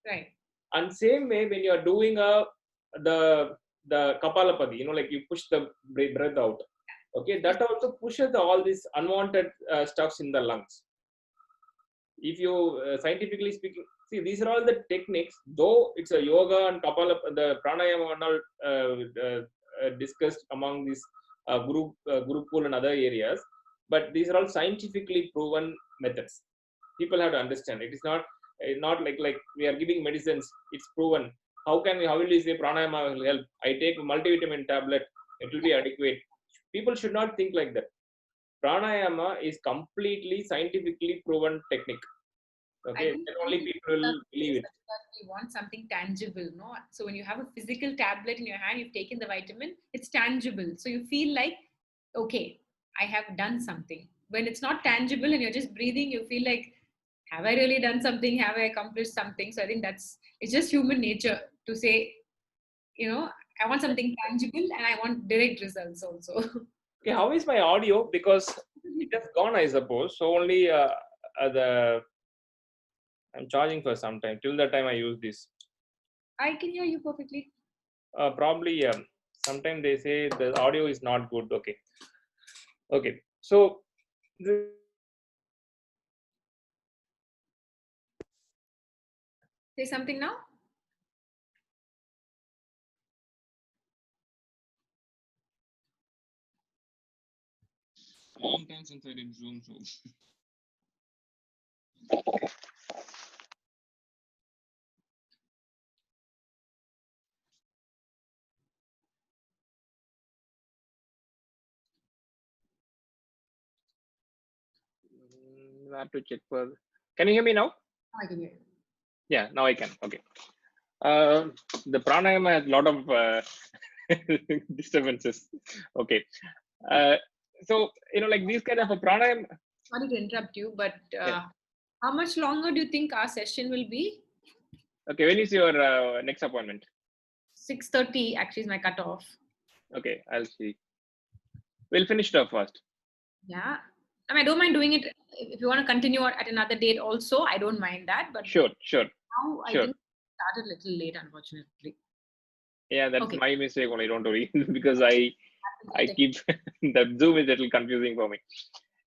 Right. And same way when you are doing the kapalapati, like you push the breath out. Okay, that also pushes all these unwanted stuffs in the lungs. If you scientifically speaking, see, these are all the techniques, though it's a yoga and kapalapati, the pranayama and all discussed among these gurukul and other areas, but these are all scientifically proven methods. People have to understand it is not like we are giving medicines, it's proven. How will you say pranayama will help? I take a multivitamin tablet, it will be adequate. People should not think like that. Pranayama is completely scientifically proven technique. Okay, then only people will believe it. We want something tangible, no? So when you have a physical tablet in your hand, you've taken the vitamin, it's tangible. So you feel like, okay, I have done something. When it's not tangible and you're just breathing, you feel like, have I really done something? Have I accomplished something? So I think it's just human nature to say, I want something tangible and I want direct results also. Okay, how is my audio? Because it has gone, I suppose. So only I'm charging for some time. Till that time, I use this. I can hear you perfectly. Probably sometimes they say the audio is not good. Okay. So Say something now. Long time since I did Zoom, so. Have to check for. Can you hear me now? I can hear you. Yeah, now I can. Okay. The pranayama has a lot of disturbances. Okay. So like these kind of a pranayama. Sorry to interrupt you, but Yeah. how much longer do you think our session will be? Okay, when is your next appointment? 6:30 actually is my cutoff. Okay, I'll see. We'll finish it off first. Yeah. I mean, I don't mind doing it if you want to continue at another date also. I don't mind that. But Sure. now I think started a little late, unfortunately. Yeah, that's my mistake only. Don't worry, because I keep the Zoom is a little confusing for me.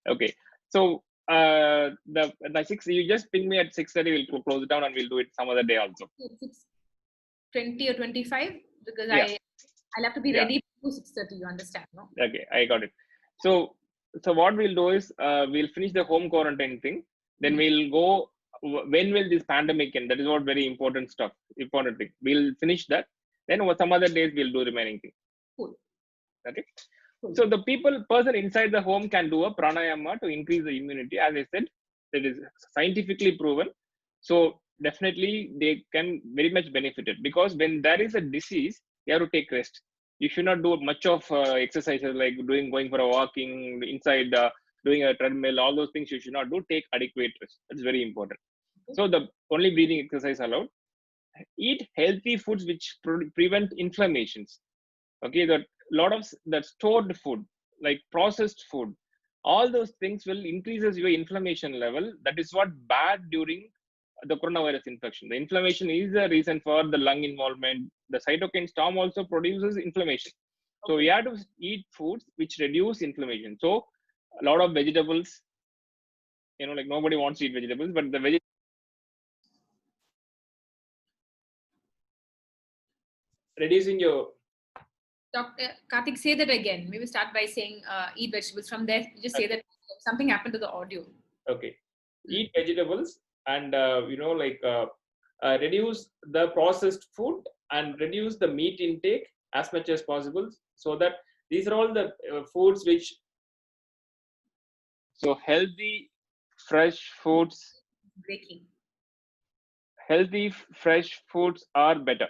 Okay, so the 6, you just ping me at 6:30. We'll close it down and we'll do it some other day also. 6:20 or 25 because Yeah. I'll have to be ready to 6:30. You understand, no? Okay, I got it. So what we'll do is we'll finish the home quarantine thing. Then we'll go. When will this pandemic end? That is what very important stuff. Important thing. We'll finish that. Then some other days we'll do remaining thing. Cool. Okay. Cool. So the person inside the home can do a pranayama to increase the immunity. As I said, that is scientifically proven. So definitely they can very much benefit it, because when there is a disease, you have to take rest. You should not do much of exercises like going for a walking inside, doing a treadmill. All those things you should not do. Take adequate rest. That's very important. So the only breathing exercise allowed. Eat healthy foods which prevent inflammations. Okay, that lot of that stored food, like processed food, all those things will increases your inflammation level. That is what bad during the coronavirus infection. The inflammation is the reason for the lung involvement. The cytokine storm also produces inflammation. So we have to eat foods which reduce inflammation. So a lot of vegetables, like nobody wants to eat vegetables, but the reducing your. Dr. Karthik, say that again. Maybe start by saying eat vegetables. From there, just say that something happened to the audio. Okay. Eat vegetables and, reduce the processed food and reduce the meat intake as much as possible, so that these are all the foods which. So healthy, fresh foods. Breaking. Healthy, fresh foods are better.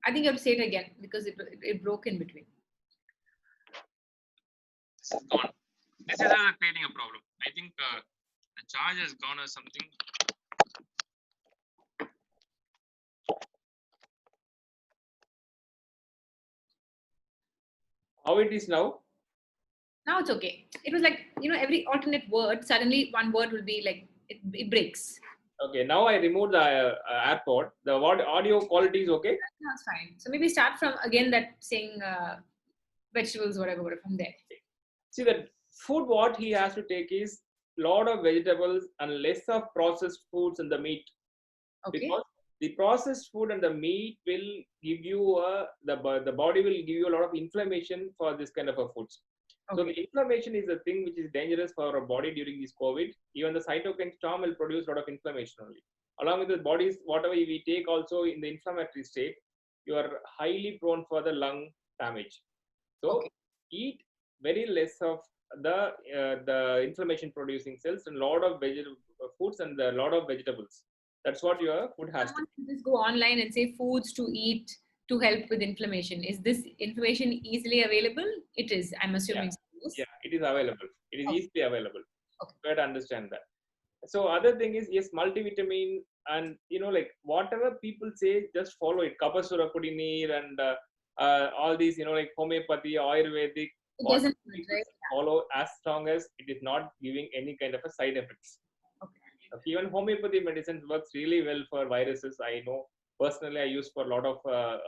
I think you have to say it again because it broke in between. This is gone. This is creating a problem. I think the charge has gone or something. How it is now? Now it's okay. It was like, every alternate word, suddenly one word will be like, it breaks. Okay, now I removed the AirPod. The audio quality is okay? That's fine. So maybe start from again that saying vegetables, whatever, from there. See, the food what he has to take is lot of vegetables and less of processed foods and the meat. Okay. Because the processed food and the meat will give you the body will give you a lot of inflammation for this kind of a foods. Okay. So the inflammation is a thing which is dangerous for our body during this COVID. Even the cytokine storm will produce a lot of inflammation only. Along with the bodies, whatever we take also in the inflammatory state, you are highly prone for the lung damage. So eat very less of the inflammation producing cells and a lot of foods and a lot of vegetables. That's what your food has to be. Just go online and say foods to eat to help with inflammation. Is this information easily available? It is, I'm assuming. Yeah, it is available. It is easily available. Okay. You have to understand that. So other thing is, yes, multivitamin and, like whatever people say, just follow it. Kapasura Kudineer and all these, like homeopathy, Ayurvedic. It doesn't follow as strong as it is not giving any kind of a side effects. Okay. Even homeopathy medicines works really well for viruses. I know personally, I use for a lot of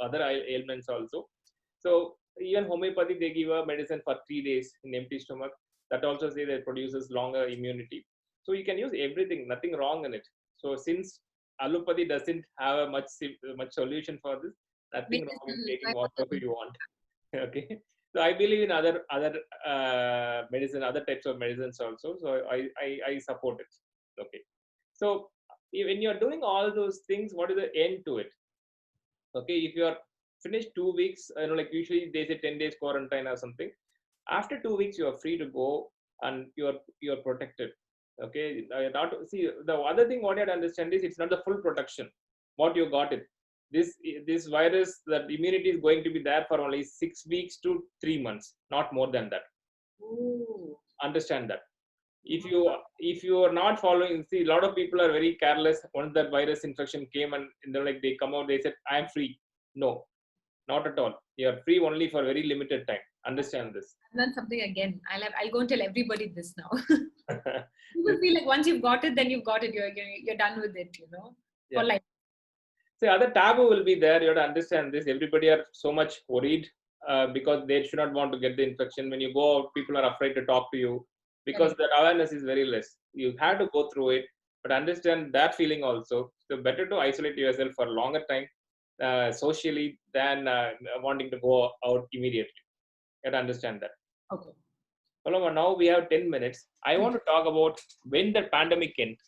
other ailments also. So even homeopathy, they give a medicine for 3 days in empty stomach. That also say that produces longer immunity. So you can use everything, nothing wrong in it. So since allopathy doesn't have a much solution for this, nothing wrong in taking whatever you want. Okay. So I believe in other medicine, other types of medicines also. So I support it. Okay. So when you're doing all those things, what is the end to it? Okay, if you are finished 2 weeks, like usually they say 10 days quarantine or something. After 2 weeks, you are free to go and you're protected. Okay, not see the other thing what you have to understand is it's not the full protection. What you got it. This virus, that immunity is going to be there for only 6 weeks to 3 months, not more than that. Ooh. Understand that. If you are not following, see, a lot of people are very careless. Once that virus infection came and like they come out, they said, I am free. No, not at all. You are free only for very limited time. Understand this. I've done something again. I'll go and tell everybody this now. People feel like once you've got it, then you've got it. You're done with it, for life. See, other taboo will be there. You have to understand this. Everybody are so much worried because they should not want to get the infection. When you go out, people are afraid to talk to you because the awareness is very less. You have to go through it, but understand that feeling also. So better to isolate yourself for a longer time socially than wanting to go out immediately. You have to understand that. Okay. Paloma, now we have 10 minutes. I want to talk about when the pandemic ends.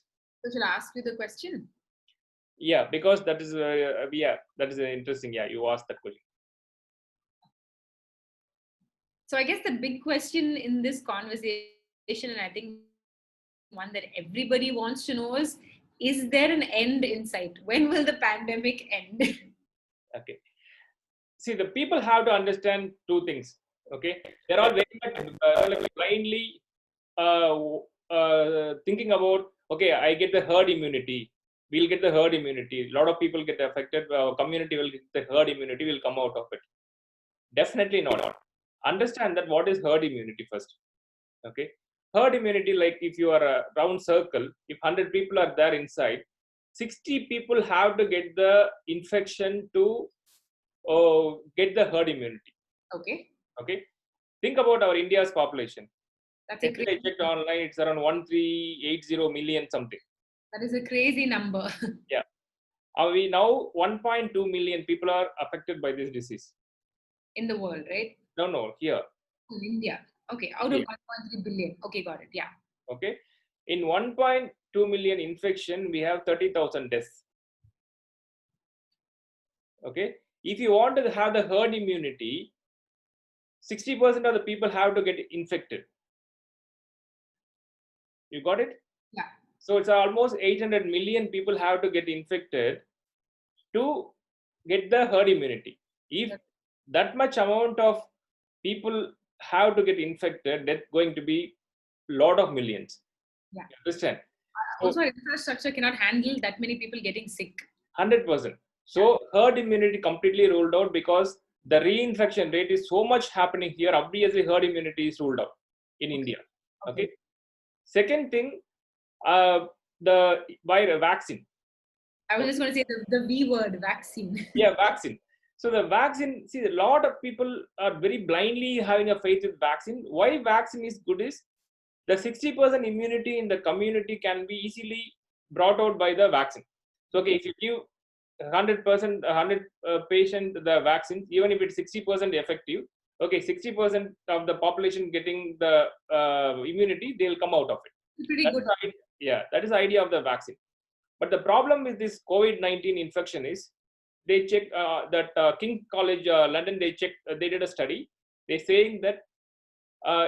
So shall I ask you the question? Yeah, because that is interesting. Yeah, you asked that question. So I guess the big question in this conversation, and I think one that everybody wants to know is there an end in sight? When will the pandemic end? Okay. See, the people have to understand two things. Okay, they're all very much blindly thinking about. Okay, I get the herd immunity. We'll get the herd immunity. A lot of people get affected. Our community will get the herd immunity. Will come out of it. Definitely not. Understand that what is herd immunity first. Okay, herd immunity, like if you are a round circle, if 100 people are there inside, 60 people have to get the infection to get the herd immunity. Okay. Okay. Think about our India's population. That's a Yesterday I checked online, it's around 1380 million something. that is a crazy number. Yeah. We now 1.2 million people are affected by this disease. In the world, right? No, here. In India. Okay, out of India. 1.3 billion. Okay, got it. Yeah. Okay. In 1.2 million infection, we have 30,000 deaths. Okay. If you want to have the herd immunity, 60% of the people have to get infected. You got it? Yeah. So it's almost 800 million people have to get infected to get the herd immunity. If that much amount of people have to get infected, that's going to be a lot of millions. Yeah. You understand? Also, our infrastructure cannot handle that many people getting sick. 100%. So herd immunity completely ruled out because the reinfection rate is so much happening here. Obviously, herd immunity is ruled out in India. Okay. Second thing, the virus vaccine. I was just going to say the V word, vaccine. Yeah, vaccine. So the vaccine, see, a lot of people are very blindly having a faith with vaccine. Why vaccine is good is the 60% immunity in the community can be easily brought out by the vaccine. So okay, if you give 100%, 100 patient the vaccine, even if it's 60% effective, okay, 60% of the population getting the immunity, they'll come out of it. Pretty That's good. yeah, that is the idea of the vaccine. But the problem with this COVID-19 infection is they check that King College London, they checked, they did a study. They're saying that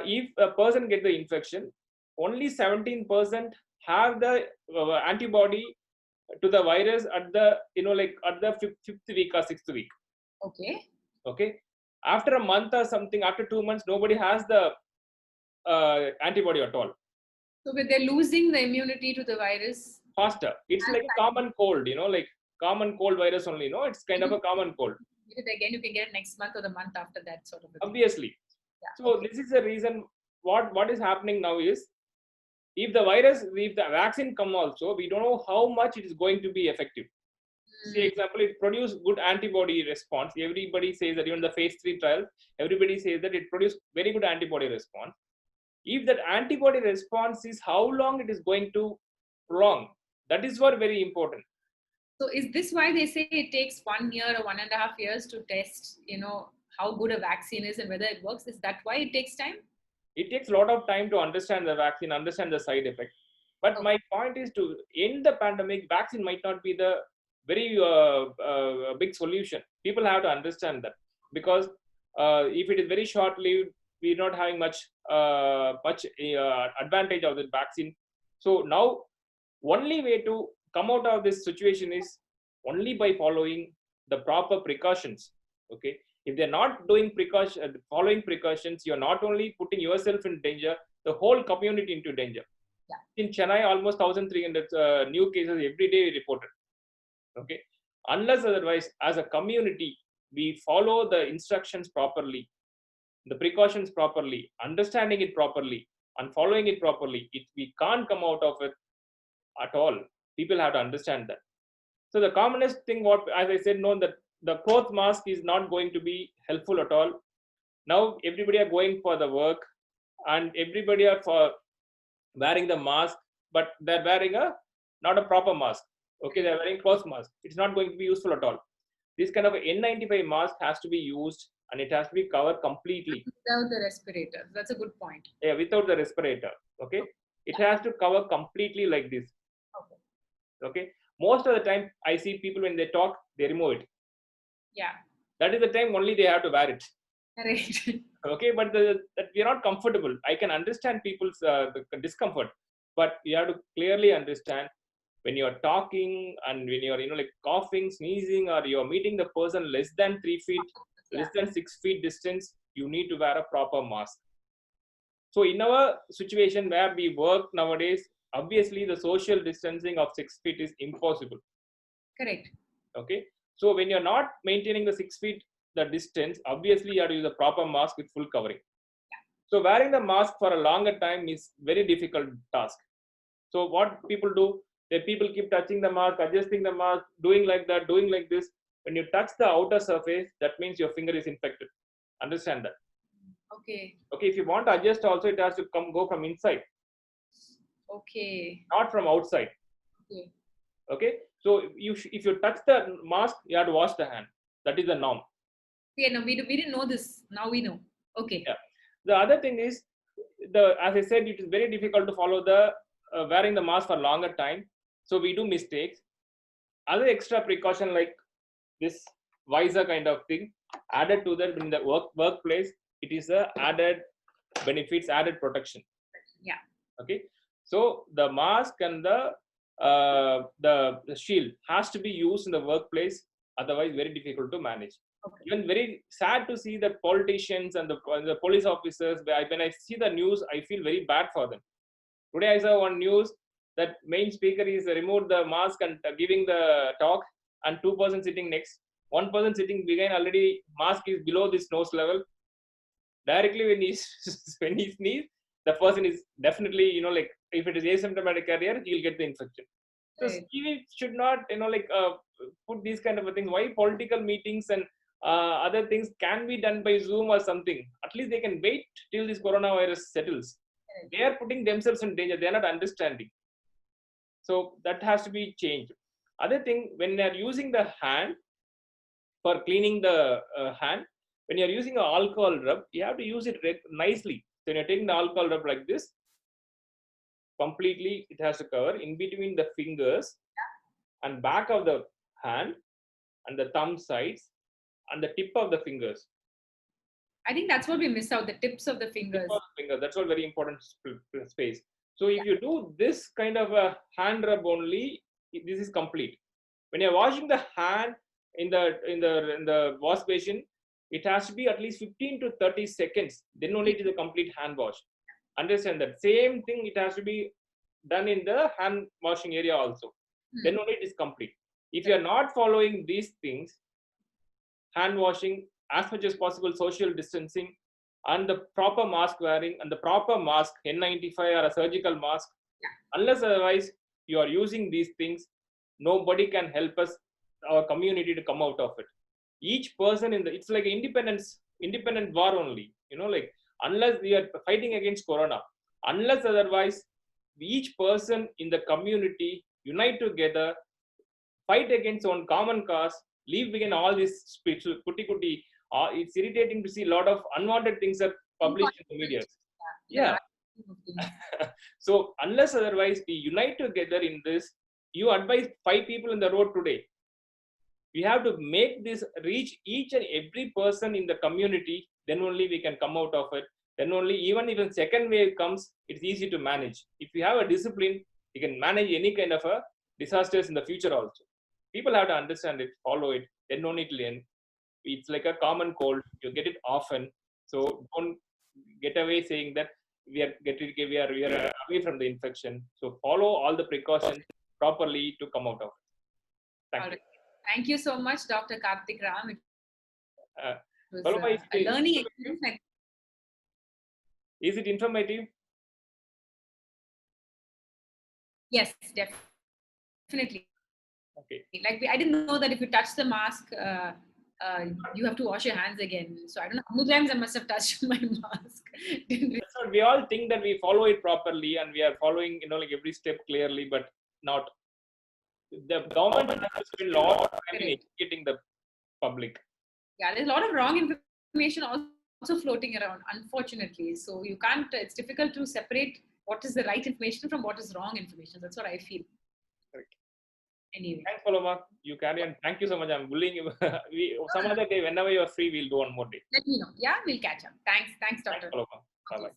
if a person get the infection, only 17% have the antibody to the virus at the like at the fifth week or sixth week. Okay. Okay. After a month or something, after 2 months, nobody has the antibody at all. So they're losing the immunity to the virus Faster. It's like a common cold, like common cold virus only. It's kind of a common cold. Get it again, you can get it next month or the month after that, sort of. Obviously. Yeah. So this is the reason. What is happening now is, if the vaccine come also, we don't know how much it is going to be effective. See, example, it produced good antibody response. Everybody says that, even the phase 3 trial, everybody says that it produced very good antibody response. If that antibody response is how long it is going to prolong, that is what very important. So is this why they say it takes 1 year or 1.5 years to test, how good a vaccine is and whether it works? Is that why it takes time? It takes a lot of time to understand the vaccine, understand the side effect. But my point is, to end the pandemic, vaccine might not be the very big solution. People have to understand that, because if it is very short-lived, we're not having much advantage of the vaccine. So now, only way to come out of this situation is only by following the proper precautions. Okay, if they're not doing following precautions, you're not only putting yourself in danger, the whole community into danger. Yeah. In Chennai, almost 1,300 new cases every day reported. Okay, unless otherwise, as a community, we follow the instructions properly, the precautions properly, understanding it properly, and following it properly, we can't come out of it at all. People have to understand that. So the commonest thing, as I said, that the cloth mask is not going to be helpful at all. Now everybody are going for the work, and everybody are for wearing the mask, but they're wearing not a proper mask. Okay, they're wearing cloth mask. It's not going to be useful at all. This kind of N95 mask has to be used, and it has to be covered completely. Without the respirator. That's a good point. Yeah, without the respirator. Okay, it has to cover completely like this. Okay. Most of the time, I see people, when they talk, they remove it. Yeah. That is the time only they have to wear it. Right. Okay, but we are not comfortable. I can understand people's discomfort, but you have to clearly understand, when you are talking and when you are like coughing, sneezing, or you are meeting the person less than 3 feet, less than 6 feet distance, you need to wear a proper mask. So in our situation where we work nowadays, obviously the social distancing of 6 feet is impossible. Correct. Okay. So when you're not maintaining the 6 feet, the distance, obviously you have to use a proper mask with full covering. So wearing the mask for a longer time is very difficult task. So what people do, people keep touching the mask, adjusting the mask, doing like that, doing like this. When you touch the outer surface, that means your finger is infected. Understand that? Okay. Okay, if you want to adjust also, it has to go from inside. Okay. Not from outside. Okay. Okay, so if you touch the mask, you have to wash the hand. That is the norm. Yeah, no, we didn't know this. Now we know. Okay. Yeah. The other thing is, as I said, it is very difficult to follow the wearing the mask for longer time. So we do mistakes. Other extra precaution like this visor kind of thing added to that in the workplace, it is a added benefits, added protection. Yeah. Okay. So the mask and the shield has to be used in the workplace. Otherwise, very difficult to manage. Okay. Even very sad to see that politicians and the police officers, when I see the news, I feel very bad for them. Today I saw one news that main speaker is removed the mask and giving the talk, and 2 person sitting next. One person sitting behind already mask is below this nose level. Directly when he when he sneezes, the person is definitely, like if it is asymptomatic carrier, he'll get the infection. So Right. we should not, put these kind of things. Why political meetings and other things can be done by Zoom or something? At least they can wait till this coronavirus settles. Right. They are putting themselves in danger. They are not understanding. So that has to be changed. Other thing, when they are using the hand for cleaning the hand, when you are using an alcohol rub, you have to use it nicely. So when you're taking the alcohol rub like this, completely it has to cover in between the fingers and back of the hand and the thumb sides and the tip of the fingers. I think that's what we miss out, the tips of the Tip fingers. of the finger, that's all very important space. So if you do this kind of a hand rub only, this is complete. When you're washing the hand in the wash basin, it has to be at least 15 to 30 seconds. Then only it is a complete hand wash. Understand that. Same thing, it has to be done in the hand washing area also. Then only it is complete. If you are not following these things, hand washing, as much as possible, social distancing, and the proper mask wearing and the proper mask, N95 or a surgical mask, unless otherwise you are using these things, nobody can help us, our community, to come out of it. Each person it's like independent war only, like unless we are fighting against corona, unless otherwise each person in the community unite together, fight against one common cause, leave behind all this spiritual kuti. It's irritating to see a lot of unwanted things are published in the media. Yeah. So unless otherwise we unite together in this, you advise 5 people in the road today. We have to make this reach each and every person in the community. Then only we can come out of it. Then only, even if a second wave comes, it's easy to manage. If you have a discipline, you can manage any kind of a disasters in the future also. People have to understand it, follow it. Then only it will end. It's like a common cold. You get it often. So don't get away saying that we are away from the infection. So follow all the precautions properly to come out of it. Thank you. Thank you so much, Dr. Karthik Ram. It was Paloma, a learning experience. Is it informative? Yes, definitely. Okay. Like I didn't know that if you touch the mask, you have to wash your hands again. So I don't know how many times I must have touched my mask. So we all think that we follow it properly and we are following, like every step clearly, but not. The government has to spend a lot of time in educating the public. Yeah, there's a lot of wrong information also floating around, unfortunately. So you can't, it's difficult to separate what is the right information from what is wrong information. That's what I feel. Correct. Anyway. Thanks, Paloma. You carry on. Thank you so much. I'm bullying you. Some other day, whenever you're free, we'll do one more day. Let me know. Yeah, we'll catch up. Thanks, Doctor. Thanks, Paloma. Bye-bye.